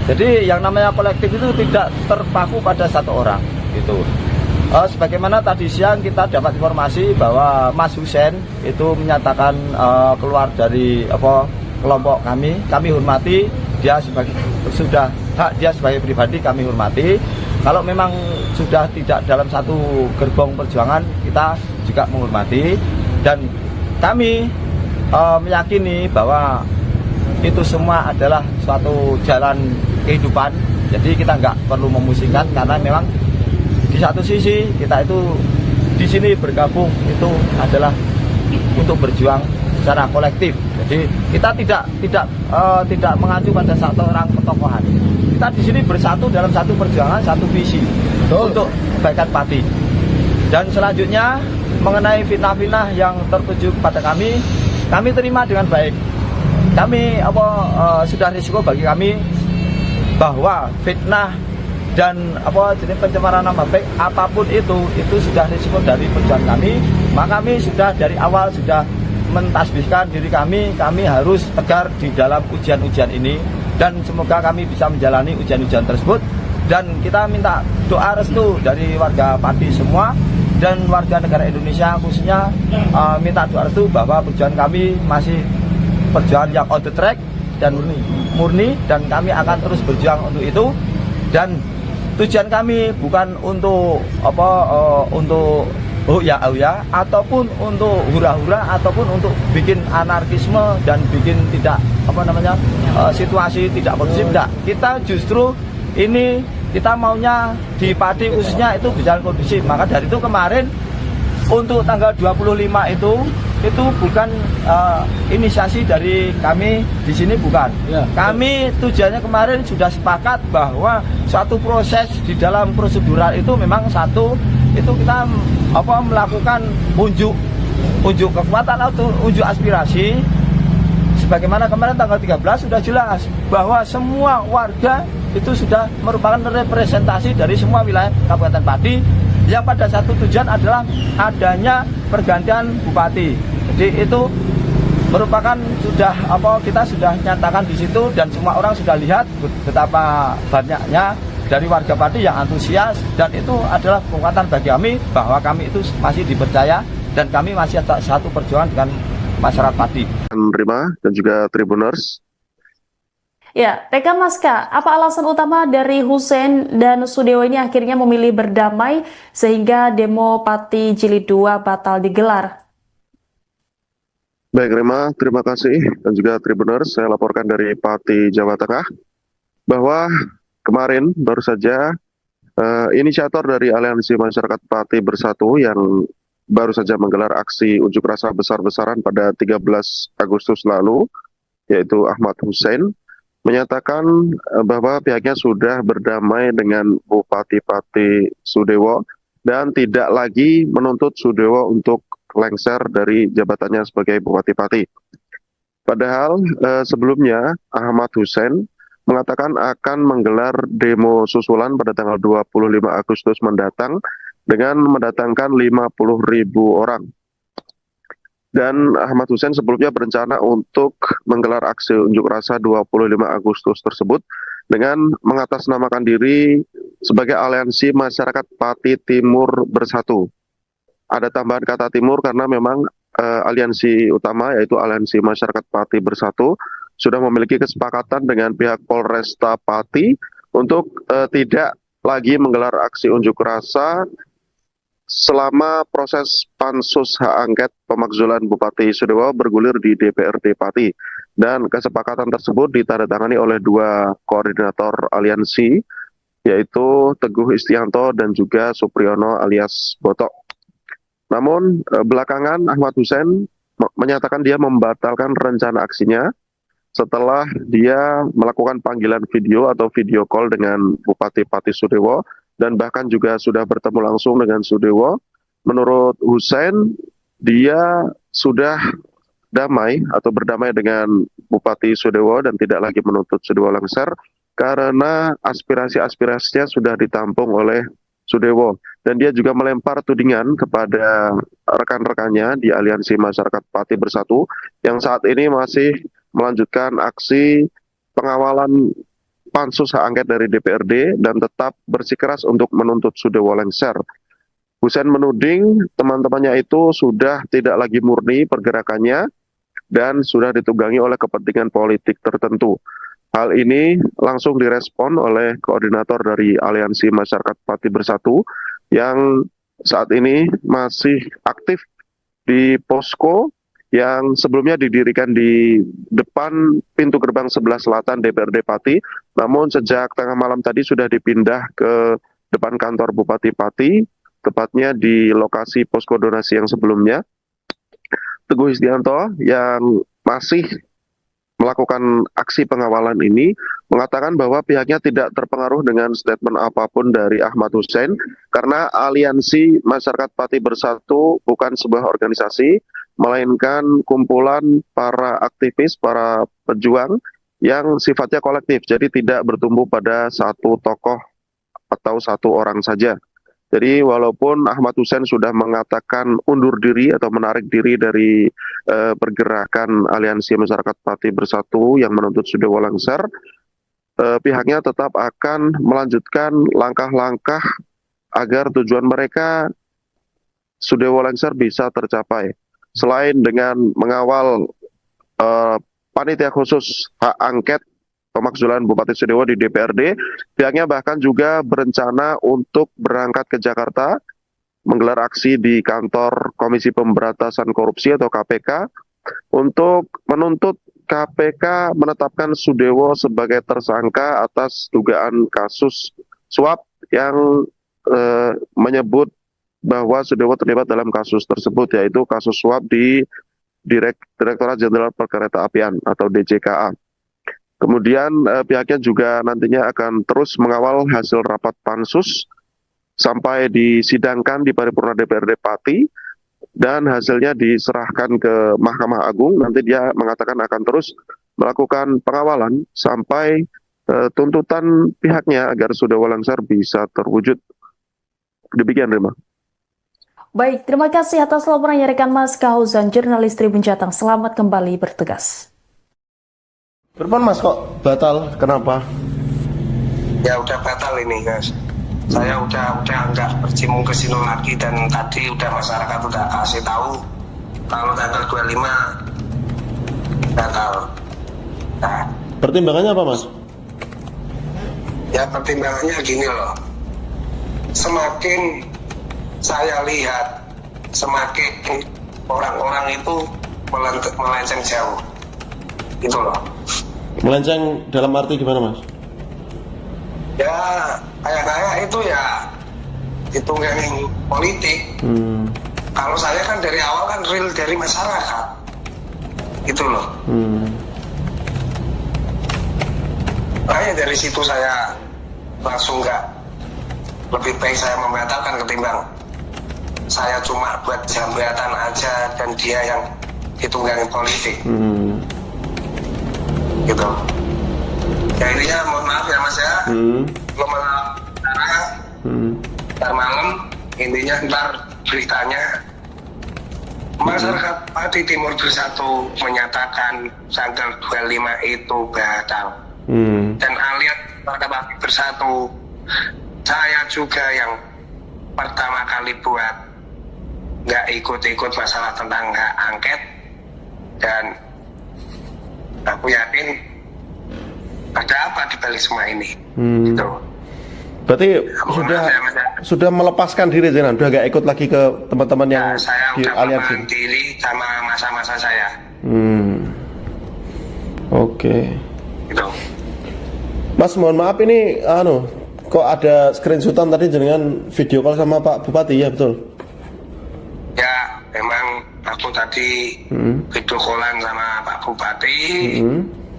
Jadi yang namanya kolektif itu tidak terpaku pada satu orang, gitu. Sebagaimana tadi siang kita dapat informasi bahwa Mas Hussein itu menyatakan keluar dari kelompok kami hormati dia sudah hak dia sebagai pribadi, kami hormati. Kalau memang sudah tidak dalam satu gerbong perjuangan, kita juga menghormati dan kami meyakini bahwa itu semua adalah suatu jalan kehidupan. Jadi kita nggak perlu memusingkan karena memang di satu sisi kita itu di sini bergabung itu adalah untuk berjuang secara kolektif. Jadi kita tidak mengacu pada satu orang ketokohan. Kita di sini bersatu dalam satu perjuangan, satu visi untuk kebaikan Pati. Dan selanjutnya mengenai fitnah-fitnah yang tertuju kepada kami terima dengan baik. Kami sudah risiko bagi kami bahwa fitnah dan jenis pencemaran nama baik apapun itu sudah risiko dari perjuangan kami. Maka kami sudah dari awal sudah mentasbihkan diri kami harus tegar di dalam ujian-ujian ini dan semoga kami bisa menjalani ujian-ujian tersebut. Dan kita minta doa restu dari warga Pati semua dan warga negara Indonesia khususnya, minta doa restu bahwa perjuangan kami masih perjuangan yang on the track dan murni dan kami akan terus berjuang untuk itu. Dan tujuan kami bukan untuk untuk ataupun untuk hura-hura ataupun untuk bikin anarkisme dan bikin tidak situasi tidak kondusif. Tidak. Kita justru ini kita maunya di Pati khususnya itu berjalan kondusif. Maka dari itu kemarin untuk tanggal 25 itu bukan inisiasi dari kami di sini, bukan. Ya. Kami tujuannya kemarin sudah sepakat bahwa suatu proses di dalam prosedural itu memang satu itu kita melakukan unjuk kekuatan atau unjuk aspirasi. Sebagaimana kemarin tanggal 13 sudah jelas bahwa semua warga itu sudah merupakan representasi dari semua wilayah Kabupaten Pati yang pada satu tujuan adalah adanya pergantian bupati. Jadi itu merupakan kita sudah nyatakan di situ dan semua orang sudah lihat betapa banyaknya dari warga Pati yang antusias dan itu adalah kekuatan bagi kami bahwa kami itu masih dipercaya dan kami masih satu perjuangan dengan masyarakat Pati. Rima dan juga Tribuners. Ya, Reka Maska, apa alasan utama dari Hussein dan Sudewo ini akhirnya memilih berdamai sehingga demo Pati Jilid 2 batal digelar? Baik Rima, terima kasih dan juga Tribuners. Saya laporkan dari Pati, Jawa Tengah bahwa kemarin baru saja inisiator dari Aliansi Masyarakat Pati Bersatu yang baru saja menggelar aksi unjuk rasa besar-besaran pada 13 Agustus lalu, yaitu Ahmad Hussein, menyatakan bahwa pihaknya sudah berdamai dengan Bupati Pati Sudewo dan tidak lagi menuntut Sudewo untuk lengser dari jabatannya sebagai Bupati Pati. Padahal sebelumnya Ahmad Hussein mengatakan akan menggelar demo susulan pada tanggal 25 Agustus mendatang dengan mendatangkan 50.000 orang. Dan Ahmad Hussein sebelumnya berencana untuk menggelar aksi unjuk rasa 25 Agustus tersebut dengan mengatasnamakan diri sebagai Aliansi Masyarakat Pati Timur Bersatu. Ada tambahan kata timur karena memang aliansi utama yaitu Aliansi Masyarakat Pati Bersatu sudah memiliki kesepakatan dengan pihak Polresta Pati untuk tidak lagi menggelar aksi unjuk rasa selama proses pansus hak angket pemakzulan Bupati Sudewo bergulir di DPRD Pati. Dan kesepakatan tersebut ditandatangani oleh dua koordinator aliansi, yaitu Teguh Istianto dan juga Supriyono alias Botok. Namun belakangan Ahmad Hussein menyatakan dia membatalkan rencana aksinya setelah dia melakukan panggilan video atau video call dengan Bupati Pati Sudewo dan bahkan juga sudah bertemu langsung dengan Sudewo. Menurut Hussein, dia sudah damai atau berdamai dengan Bupati Sudewo dan tidak lagi menuntut Sudewo lengser karena aspirasi-aspirasinya sudah ditampung oleh Sudewo. Dan dia juga melempar tudingan kepada rekan-rekannya di Aliansi Masyarakat Pati Bersatu yang saat ini masih melanjutkan aksi pengawalan pansus hak angket dari DPRD dan tetap bersikeras untuk menuntut Sudewo lengser. Hussein menuding teman-temannya itu sudah tidak lagi murni pergerakannya dan sudah ditunggangi oleh kepentingan politik tertentu. Hal ini langsung direspon oleh koordinator dari Aliansi Masyarakat Pati Bersatu yang saat ini masih aktif di posko yang sebelumnya didirikan di depan pintu gerbang sebelah selatan DPRD Pati, namun sejak tengah malam tadi sudah dipindah ke depan kantor Bupati Pati, tepatnya di lokasi posko donasi yang sebelumnya. Teguh Istianto yang masih melakukan aksi pengawalan ini mengatakan bahwa pihaknya tidak terpengaruh dengan statement apapun dari Ahmad Hussein karena Aliansi Masyarakat Pati Bersatu bukan sebuah organisasi, melainkan kumpulan para aktivis, para pejuang yang sifatnya kolektif, jadi tidak bertumbuh pada satu tokoh atau satu orang saja. Jadi walaupun Ahmad Hussein sudah mengatakan undur diri atau menarik diri dari pergerakan Aliansi Masyarakat Pati Bersatu yang menuntut Sudewo lengser, pihaknya tetap akan melanjutkan langkah-langkah agar tujuan mereka Sudewo lengser bisa tercapai. Selain dengan mengawal panitia khusus hak angket pemakzulan Bupati Sudewo di DPRD, pihaknya bahkan juga berencana untuk berangkat ke Jakarta, menggelar aksi di kantor Komisi Pemberantasan Korupsi atau KPK, untuk menuntut KPK menetapkan Sudewo sebagai tersangka atas dugaan kasus suap yang menyebut bahwa Sudewo terlibat dalam kasus tersebut, yaitu kasus suap di Direktorat Jenderal Perkeretaapian atau DJKA. Kemudian pihaknya juga nantinya akan terus mengawal hasil rapat pansus sampai disidangkan di paripurna DPRD Pati dan hasilnya diserahkan ke Mahkamah Agung. Nanti dia mengatakan akan terus melakukan pengawalan sampai tuntutan pihaknya agar Sudewo lengser bisa terwujud. Demikian, Rima. Baik, terima kasih atas laporannya rekan Mas Kahuzan, jurnalis Tribun Jateng. Selamat kembali bertugas. Berpan Mas kok batal? Kenapa? Ya udah batal ini, Mas. Saya udah nggak bercimbung ke sini lagi, dan tadi udah masyarakat udah kasih tahu kalau tanggal 25 batal. Nah, Pertimbangannya apa, Mas? ya pertimbangannya gini loh, semakin saya lihat semakin orang-orang itu melenceng jauh gitu loh. Melenceng dalam arti gimana, Mas? Ya kayak itu ya ditunggangi politik. Kalau saya kan dari awal kan real dari masyarakat gitu loh. Makanya dari situ saya langsung nggak, lebih baik saya membatalkan ketimbang saya cuma buat jambatan aja dan dia yang ditunggangi politik. Gitu. Ya intinya mohon maaf ya Mas ya, belum acara, ntar malam intinya ntar beritanya masyarakat Pati Timur Bersatu menyatakan tanggal 25 itu batal. Dan alias masyarakat Pati Bersatu, saya juga yang pertama kali buat nggak ikut-ikut masalah tentang hak angket, dan aku yakin ada apa di balik semua ini. Gitu. Berarti sudah melepaskan diri, Zenan, udah gak ikut lagi ke teman-teman yang saya di udah aliansi. melepaskan diri sama masa-masa saya. Oke. Gitu. Mas, mohon maaf ini kok ada screenshotan tadi dengan video call sama Pak Bupati, ya betul? Ya memang aku tadi video callan sama Pak Bupati,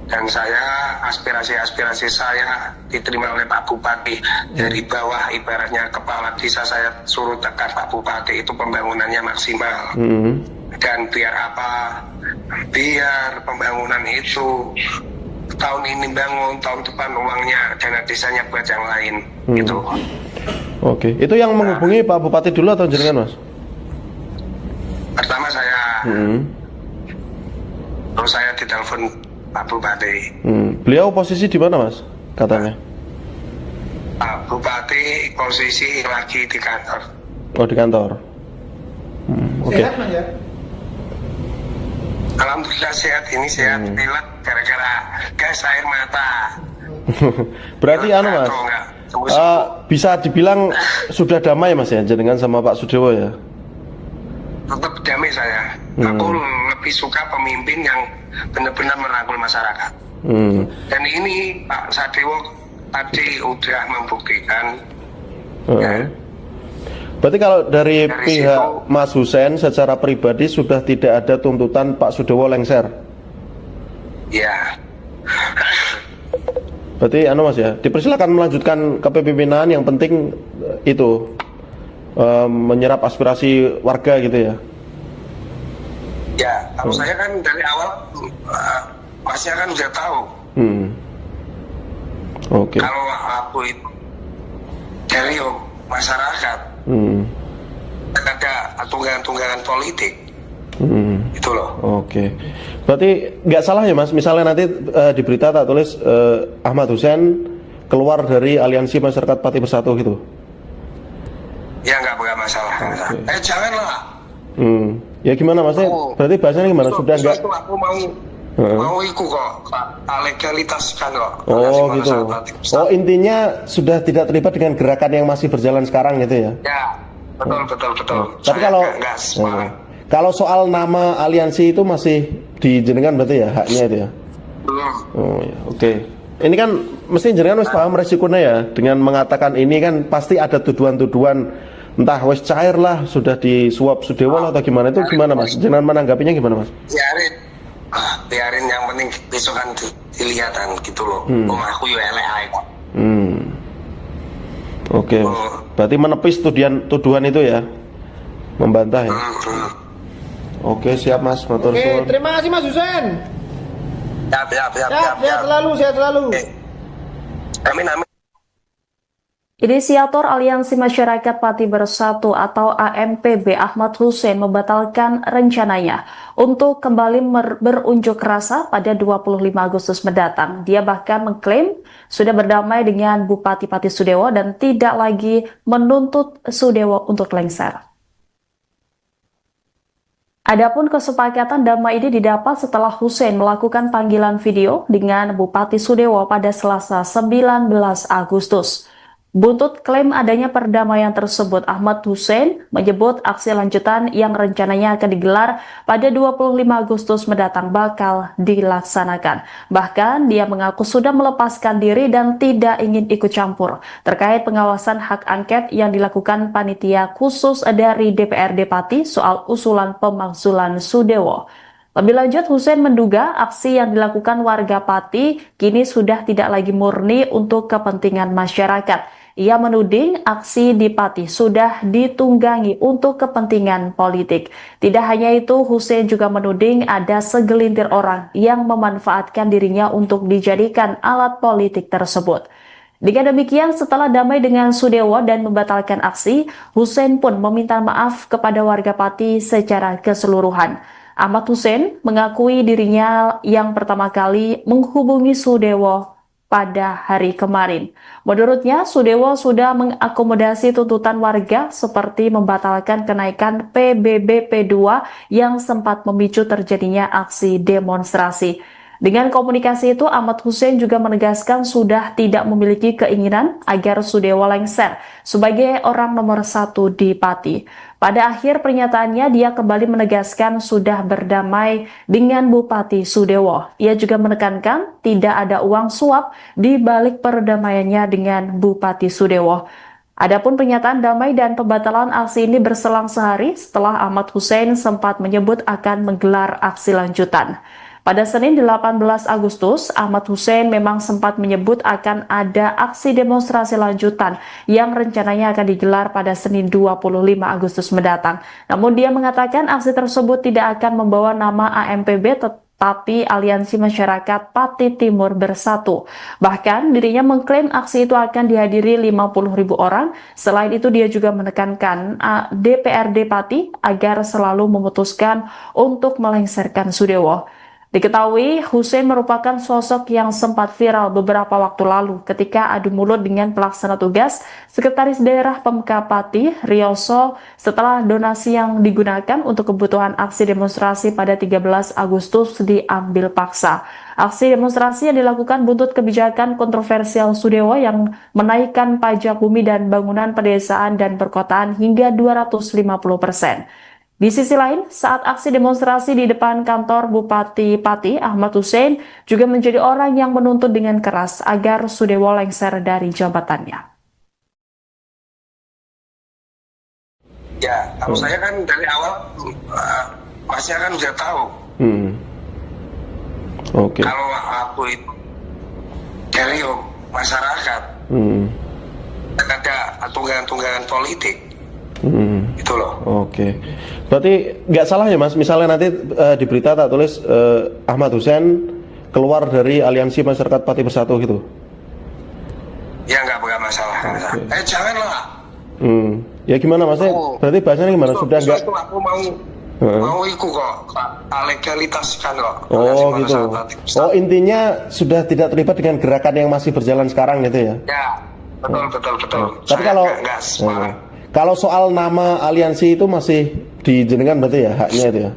dan saya aspirasi saya diterima oleh Pak Bupati dari bawah, ibaratnya kepala desa saya suruh tekan Pak Bupati itu pembangunannya maksimal. Dan biar apa? Biar pembangunan itu tahun ini bangun, tahun depan uangnya dana desanya buat yang lain. Gitu. Oke, itu yang menghubungi Pak Bupati dulu atau jenengan, Mas? Pertama saya, terus saya ditelepon Pak Bupati. Beliau posisi di mana, Mas? Katanya. Pak Bupati posisi lagi di kantor. Oh, di kantor. Oke. Sehat Mas ya? Alhamdulillah sehat, ini sehat, pilek gara-gara gas air mata. Berarti Mas, bisa dibilang sudah damai, Mas, ya, jenengan sama Pak Sudewo, ya? Tetap damai saya. Aku lebih suka pemimpin yang benar-benar merangkul masyarakat. Dan ini Pak Sudewo tadi udah membuktikan. Ya. Berarti kalau dari pihak situ, Mas Hussein secara pribadi sudah tidak ada tuntutan Pak Sudewo lengser? Ya. Berarti Mas, ya, dipersilakan melanjutkan kepemimpinan, yang penting itu menyerap aspirasi warga gitu ya. Ya, kalau saya kan dari awal Masnya kan udah tahu. Oke. Kalau aku itu dari masyarakat, ada tunggangan-tunggangan politik. Itu loh. Oke. Berarti nggak salah ya, Mas, misalnya nanti di berita tak tulis Ahmad Hussein keluar dari Aliansi Masyarakat Pati Bersatu gitu? Ya nggak masalah. Okay. Janganlah. Ya gimana, Mas? Berarti bahasanya gimana? Sudah nggak? Itu aku mau ikut kok, legalitas kan kok. Oh gitu. Oh, intinya sudah tidak terlibat dengan gerakan yang masih berjalan sekarang gitu ya? Ya, betul. Tapi kalau soal nama aliansi itu masih dijenengan berarti ya, haknya itu ya? Oh ya, oke. Ini kan mesti jenengan wis paham resikonya ya, dengan mengatakan ini kan pasti ada tuduhan-tuduhan, entah wis cair lah, sudah disuap Sudewo atau gimana, itu gimana, Mas? Jenengan menanggapinya gimana, Mas? Biarin yang penting besok kan dilihatan gitu loh. Aku yo elek ae kok. Oke. Berarti menepis tuduhan itu ya, membantah ya. Oke, siap, Mas. Matur suwun. Oke, terima kasih Mas Hussein. Siap. Sehat selalu. Amin. Inisiator Aliansi Masyarakat Pati Bersatu atau AMPB Ahmad Hussein membatalkan rencananya untuk kembali berunjuk rasa pada 25 Agustus mendatang. Dia bahkan mengklaim sudah berdamai dengan Bupati Pati Sudewo dan tidak lagi menuntut Sudewo untuk lengser. Adapun kesepakatan damai ini didapat setelah Hussein melakukan panggilan video dengan Bupati Sudewo pada Selasa 19 Agustus. Buntut klaim adanya perdamaian tersebut, Ahmad Hussein menyebut aksi lanjutan yang rencananya akan digelar pada 25 Agustus mendatang bakal dilaksanakan. Bahkan dia mengaku sudah melepaskan diri dan tidak ingin ikut campur terkait pengawasan hak angket yang dilakukan panitia khusus dari DPRD Pati soal usulan pemakzulan Sudewo. Lebih lanjut, Hussein menduga aksi yang dilakukan warga Pati kini sudah tidak lagi murni untuk kepentingan masyarakat. Ia menuding aksi di Pati sudah ditunggangi untuk kepentingan politik. Tidak hanya itu, Hussein juga menuding ada segelintir orang yang memanfaatkan dirinya untuk dijadikan alat politik tersebut. Dengan demikian, setelah damai dengan Sudewo dan membatalkan aksi, Hussein pun meminta maaf kepada warga Pati secara keseluruhan. Ahmad Hussein mengakui dirinya yang pertama kali menghubungi Sudewo pada hari kemarin. Menurutnya, Sudewo sudah mengakomodasi tuntutan warga seperti membatalkan kenaikan PBB P2 yang sempat memicu terjadinya aksi demonstrasi. Dengan komunikasi itu, Ahmad Hussein juga menegaskan sudah tidak memiliki keinginan agar Sudewo lengser sebagai orang nomor 1 di Pati. Pada akhir pernyataannya, dia kembali menegaskan sudah berdamai dengan Bupati Sudewo. Ia juga menekankan tidak ada uang suap di balik perdamaiannya dengan Bupati Sudewo. Adapun pernyataan damai dan pembatalan aksi ini berselang sehari setelah Ahmad Hussein sempat menyebut akan menggelar aksi lanjutan. Pada Senin 18 Agustus, Ahmad Hussein memang sempat menyebut akan ada aksi demonstrasi lanjutan yang rencananya akan digelar pada Senin 25 Agustus mendatang. Namun dia mengatakan aksi tersebut tidak akan membawa nama AMPB tetapi Aliansi Masyarakat Pati Timur Bersatu. Bahkan dirinya mengklaim aksi itu akan dihadiri 50.000 orang. Selain itu dia juga menekankan DPRD Pati agar selalu memutuskan untuk melengsarkan Sudewo. Diketahui, Hussein merupakan sosok yang sempat viral beberapa waktu lalu ketika adu mulut dengan pelaksana tugas Sekretaris Daerah Pemka Pati, Rioso, setelah donasi yang digunakan untuk kebutuhan aksi demonstrasi pada 13 Agustus diambil paksa. Aksi demonstrasi yang dilakukan buntut kebijakan kontroversial Sudewo yang menaikkan pajak bumi dan bangunan pedesaan dan perkotaan hingga 250%. Di sisi lain, saat aksi demonstrasi di depan kantor Bupati Pati, Ahmad Hussein juga menjadi orang yang menuntut dengan keras agar Sudewo lengser dari jabatannya. Ya, kalau saya kan dari awal, Masnya kan sudah tahu. Kalau aku itu dari masyarakat, ada tunggangan-tunggangan politik. Itu loh. Oke. Berarti nggak salah ya Mas, misalnya nanti di berita tak tulis Ahmad Hussein keluar dari Aliansi Masyarakat Pati Bersatu gitu? Ya nggak masalah. Okay. Janganlah. Ya gimana Mas? Berarti bahasanya gimana? Sudah nggak? Aku mau ikut kok, legalitaskan kok. Oh gitu. Oh intinya sudah tidak terlibat dengan gerakan yang masih berjalan sekarang gitu ya? Ya, betul. Tapi kalau soal nama aliansi itu masih dijenengan berarti ya haknya itu ya?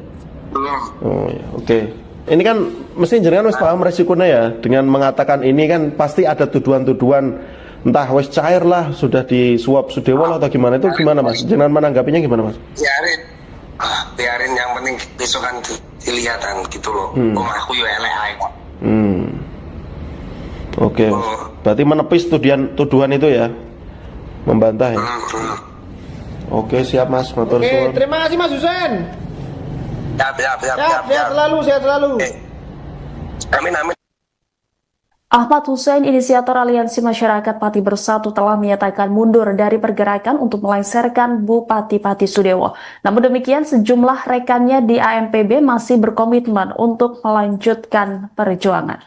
Oh ya, oke. Ini kan mesti jenengan wis paham resikonya ya dengan mengatakan ini kan pasti ada tuduhan-tuduhan entah wis cair lah sudah disuap Sudewo atau gimana, itu gimana Mas? Jenengan menanggapinya gimana Mas? Biarin yang penting besok kan dilihatan gitu loh. Omahku yo elek ae kok. Oke. Berarti menepis tuduhan itu ya? Membantah ya? Oke, siap Mas, motor Oke, terima kasih Mas Hussein. Sehat selalu. Amin. Ahmad Hussein, inisiator Aliansi Masyarakat Pati Bersatu, telah menyatakan mundur dari pergerakan untuk melengsarkan Bupati Pati Sudewo. Namun demikian, sejumlah rekannya di AMPB masih berkomitmen untuk melanjutkan perjuangan.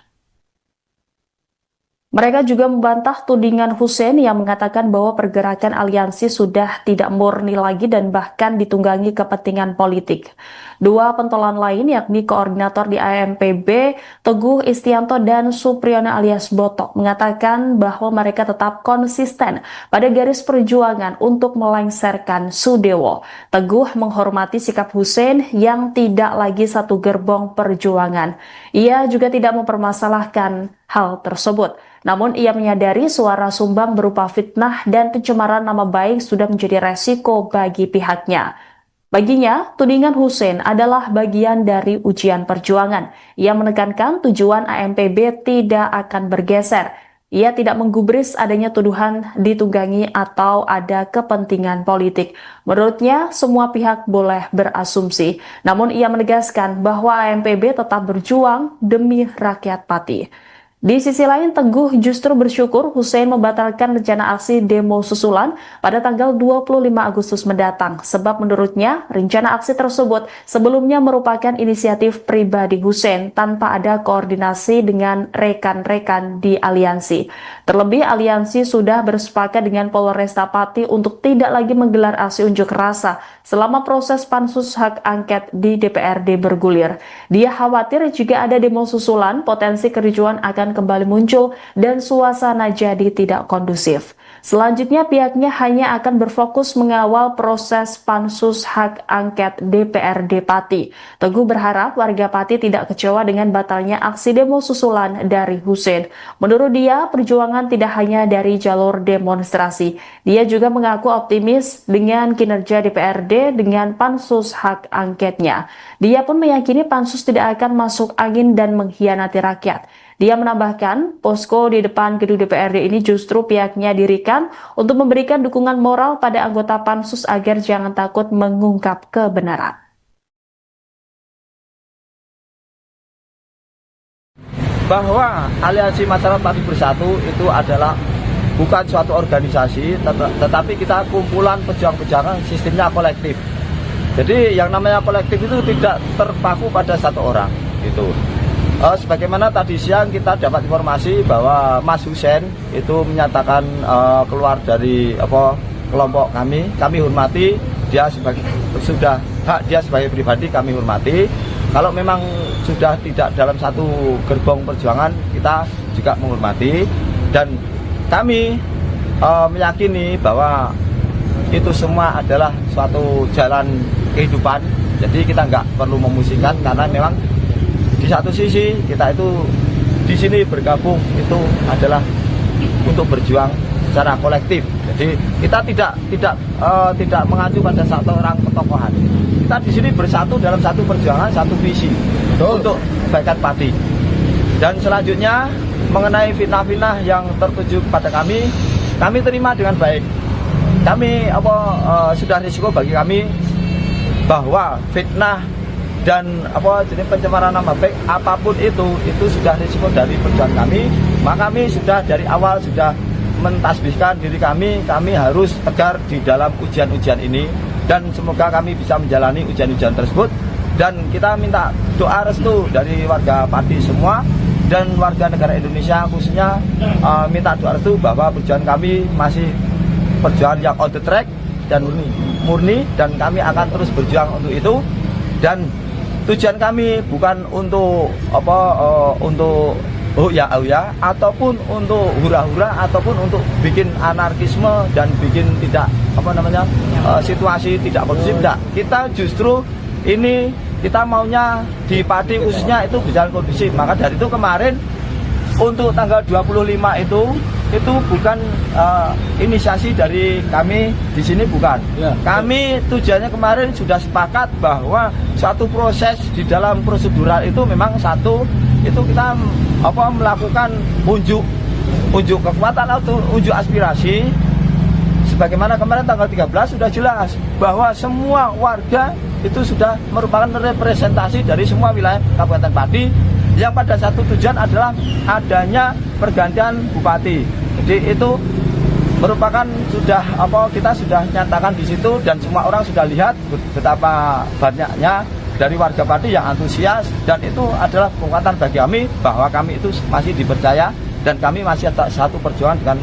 Mereka juga membantah tudingan Hussein yang mengatakan bahwa pergerakan aliansi sudah tidak murni lagi dan bahkan ditunggangi kepentingan politik. Dua pentolan lain yakni koordinator di AMPB, Teguh Istianto dan Supriyono alias Botok, mengatakan bahwa mereka tetap konsisten pada garis perjuangan untuk melengsarkan Sudewo. Teguh menghormati sikap Hussein yang tidak lagi satu gerbong perjuangan. Ia juga tidak mempermasalahkan hal tersebut. Namun ia menyadari suara sumbang berupa fitnah dan pencemaran nama baik sudah menjadi resiko bagi pihaknya. Baginya, tudingan Hussein adalah bagian dari ujian perjuangan. Ia menekankan tujuan AMPB tidak akan bergeser. Ia tidak menggubris adanya tuduhan ditunggangi atau ada kepentingan politik. Menurutnya, semua pihak boleh berasumsi. Namun ia menegaskan bahwa AMPB tetap berjuang demi rakyat Pati. Di sisi lain, Teguh justru bersyukur Hussein membatalkan rencana aksi demo susulan pada tanggal 25 Agustus mendatang, sebab menurutnya rencana aksi tersebut sebelumnya merupakan inisiatif pribadi Hussein tanpa ada koordinasi dengan rekan-rekan di aliansi. Terlebih, aliansi sudah bersepakat dengan Polresta Pati untuk tidak lagi menggelar aksi unjuk rasa selama proses pansus hak angket di DPRD bergulir. Dia khawatir jika ada demo susulan, potensi kericuan akan kembali muncul dan suasana jadi tidak kondusif. Selanjutnya pihaknya hanya akan berfokus mengawal proses pansus hak angket DPRD Pati. Teguh berharap warga Pati tidak kecewa dengan batalnya aksi demo susulan dari Hussein. Menurut dia, perjuangan tidak hanya dari jalur demonstrasi. Dia juga mengaku optimis dengan kinerja DPRD dengan pansus hak angketnya. Dia pun meyakini pansus tidak akan masuk angin dan mengkhianati rakyat. Dia menambahkan, posko di depan gedung DPRD ini justru pihaknya dirikan untuk memberikan dukungan moral pada anggota pansus agar jangan takut mengungkap kebenaran. Bahwa Aliansi Masyarakat Pati Bersatu itu adalah bukan suatu organisasi, tetapi kita kumpulan pejuang-pejuang, sistemnya kolektif. Jadi yang namanya kolektif itu tidak terpaku pada satu orang, gitu. Sebagaimana tadi siang kita dapat informasi bahwa Mas Hussein itu menyatakan keluar dari kelompok kami hormati dia sudah hak dia sebagai pribadi, kami hormati. Kalau memang sudah tidak dalam satu gerbong perjuangan, kita juga menghormati dan kami meyakini bahwa itu semua adalah suatu jalan kehidupan. Jadi kita nggak perlu memusingkan karena memang di satu sisi kita itu di sini bergabung itu adalah untuk berjuang secara kolektif. Jadi kita tidak mengacu pada satu orang ketokohan. Kita di sini bersatu dalam satu perjuangan, satu visi untuk kebaikan Pati. Dan selanjutnya mengenai fitnah-fitnah yang tertuju kepada kami terima dengan baik. Kami sudah risiko bagi kami bahwa fitnah dan jadi pencemaran nama baik apapun itu sudah risiko dari perjuangan kami. Maka kami sudah dari awal sudah mentasbihkan diri kami harus tegar di dalam ujian-ujian ini dan semoga kami bisa menjalani ujian-ujian tersebut. Dan kita minta doa restu dari warga Pati semua dan warga negara Indonesia khususnya, minta doa restu bahwa perjuangan kami masih perjuangan yang on the track dan murni dan kami akan terus berjuang untuk itu. Dan tujuan kami bukan untuk untuk ya ataupun untuk hura-hura ataupun untuk bikin anarkisme dan bikin tidak situasi tidak kondusif. Tidak. Kita justru ini kita maunya di Pati khususnya itu berjalan kondusif. Maka dari itu kemarin untuk tanggal 25 itu bukan inisiasi dari kami di sini, bukan. Ya. Kami tujuannya kemarin sudah sepakat bahwa suatu proses di dalam prosedural itu memang satu itu kita melakukan unjuk kekuatan atau unjuk aspirasi. Sebagaimana kemarin tanggal 13 sudah jelas bahwa semua warga itu sudah merupakan representasi dari semua wilayah Kabupaten Pati yang pada satu tujuan adalah adanya pergantian bupati. Jadi itu merupakan sudah kita sudah nyatakan di situ dan semua orang sudah lihat betapa banyaknya dari warga Pati yang antusias dan itu adalah kekuatan bagi kami bahwa kami itu masih dipercaya dan kami masih satu perjuangan dengan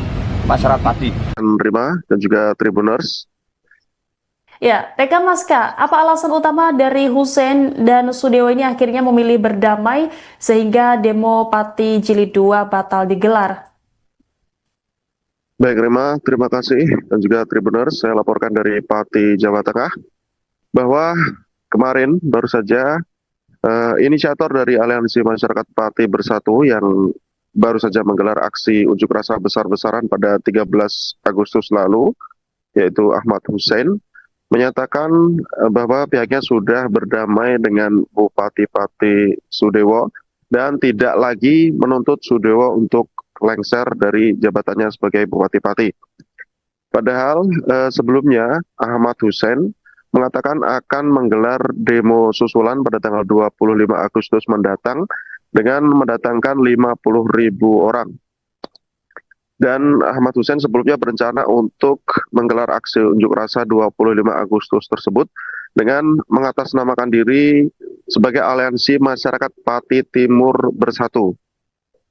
masyarakat Pati. Rima dan juga Tribuners. Ya, TK Maska, apa alasan utama dari Hussein dan Sudewo ini akhirnya memilih berdamai sehingga demo Pati Jilid 2 batal digelar? Baik Rima, terima kasih dan juga Tribuners. Saya laporkan dari Pati, Jawa Tengah bahwa kemarin baru saja inisiator dari Aliansi Masyarakat Pati Bersatu yang baru saja menggelar aksi unjuk rasa besar-besaran pada 13 Agustus lalu, yaitu Ahmad Hussein, menyatakan bahwa pihaknya sudah berdamai dengan Bupati Pati Sudewo dan tidak lagi menuntut Sudewo untuk lengser dari jabatannya sebagai Bupati Pati. Padahal sebelumnya Ahmad Hussein mengatakan akan menggelar demo susulan pada tanggal 25 Agustus mendatang dengan mendatangkan 50.000 orang. Dan Ahmad Hussein sebelumnya berencana untuk menggelar aksi unjuk rasa 25 Agustus tersebut dengan mengatasnamakan diri sebagai Aliansi Masyarakat Pati Timur Bersatu.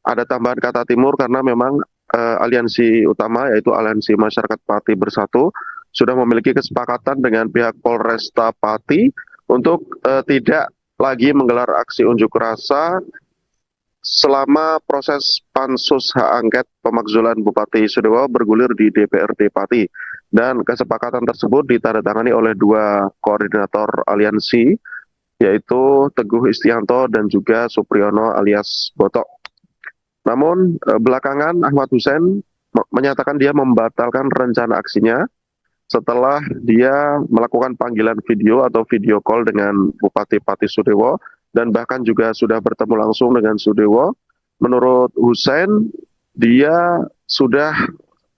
Ada tambahan kata timur karena memang aliansi utama yaitu Aliansi Masyarakat Pati Bersatu sudah memiliki kesepakatan dengan pihak Polresta Pati untuk tidak lagi menggelar aksi unjuk rasa selama proses pansus hak angket pemakzulan Bupati Sudewo bergulir di DPRD Pati. Dan kesepakatan tersebut ditandatangani oleh dua koordinator aliansi, yaitu Teguh Istianto dan juga Supriyono alias Botok. Namun belakangan Ahmad Hussein menyatakan dia membatalkan rencana aksinya setelah dia melakukan panggilan video atau video call dengan Bupati Pati Sudewo dan bahkan juga sudah bertemu langsung dengan Sudewo. Menurut Hussein, dia sudah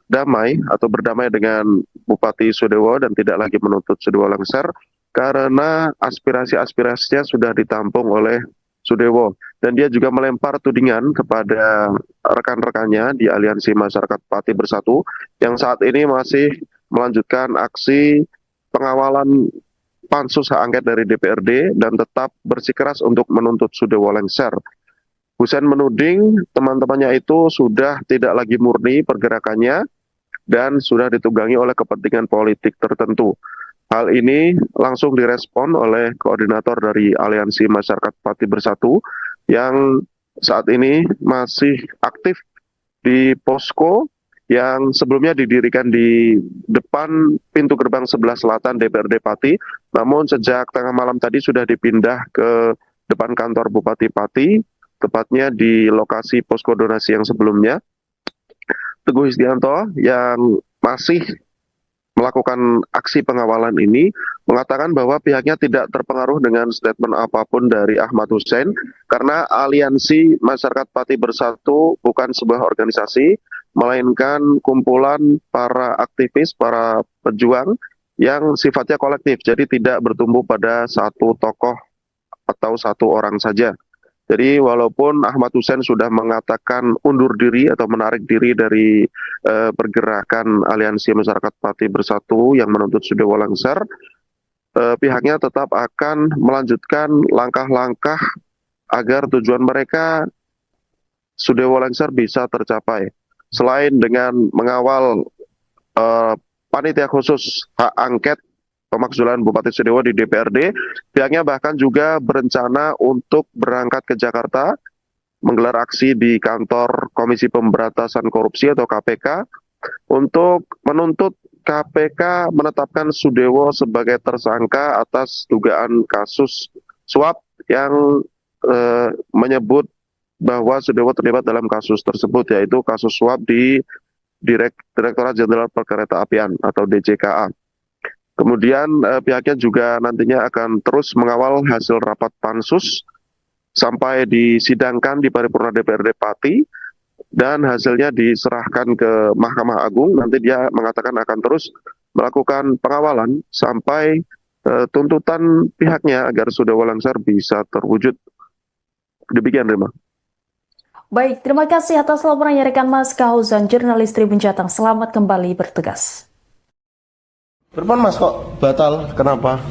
damai atau berdamai dengan Bupati Sudewo dan tidak lagi menuntut Sudewo lengser karena aspirasi-aspirasinya sudah ditampung oleh Sudewo. Dan dia juga melempar tudingan kepada rekan-rekannya di Aliansi Masyarakat Pati Bersatu yang saat ini masih melanjutkan aksi pengawalan pansus hak angket dari DPRD dan tetap bersikeras untuk menuntut Sudewo lengser. Hussein menuding teman-temannya itu sudah tidak lagi murni pergerakannya dan sudah ditunggangi oleh kepentingan politik tertentu. Hal ini langsung direspon oleh koordinator dari Aliansi Masyarakat Pati Bersatu yang saat ini masih aktif di posko yang sebelumnya didirikan di depan pintu gerbang sebelah selatan DPRD Pati, namun sejak tengah malam tadi sudah dipindah ke depan kantor Bupati Pati, tepatnya di lokasi posko donasi yang sebelumnya. Teguh Istianto yang masih melakukan aksi pengawalan ini mengatakan bahwa pihaknya tidak terpengaruh dengan statement apapun dari Ahmad Hussein karena Aliansi Masyarakat Pati Bersatu bukan sebuah organisasi, melainkan kumpulan para aktivis, para pejuang yang sifatnya kolektif, jadi tidak bertumbuh pada satu tokoh atau satu orang saja. Jadi walaupun Ahmad Hussein sudah mengatakan undur diri atau menarik diri dari pergerakan Aliansi Masyarakat Pati Bersatu yang menuntut Sudewo lengser, pihaknya tetap akan melanjutkan langkah-langkah agar tujuan mereka Sudewo lengser bisa tercapai. Selain dengan mengawal panitia khusus hak angket pemakzulan Bupati Sudewo di DPRD, pihaknya bahkan juga berencana untuk berangkat ke Jakarta, menggelar aksi di kantor Komisi Pemberantasan Korupsi atau KPK, untuk menuntut KPK menetapkan Sudewo sebagai tersangka atas dugaan kasus suap yang menyebut bahwa Sudewo terlibat dalam kasus tersebut, yaitu kasus suap di Direktorat Jenderal Perkeretaapian atau DJKA. Kemudian pihaknya juga nantinya akan terus mengawal hasil rapat pansus sampai disidangkan di paripurna DPRD Pati dan hasilnya diserahkan ke Mahkamah Agung. Nanti dia mengatakan akan terus melakukan pengawalan sampai tuntutan pihaknya agar Sudewo lengser bisa terwujud. Demikian, Rima. Baik, terima kasih atas laporannya rekan Mas Kahuzan, jurnalis Tribun Jateng. Selamat kembali bertugas. Berpan Mas kok batal? Kenapa?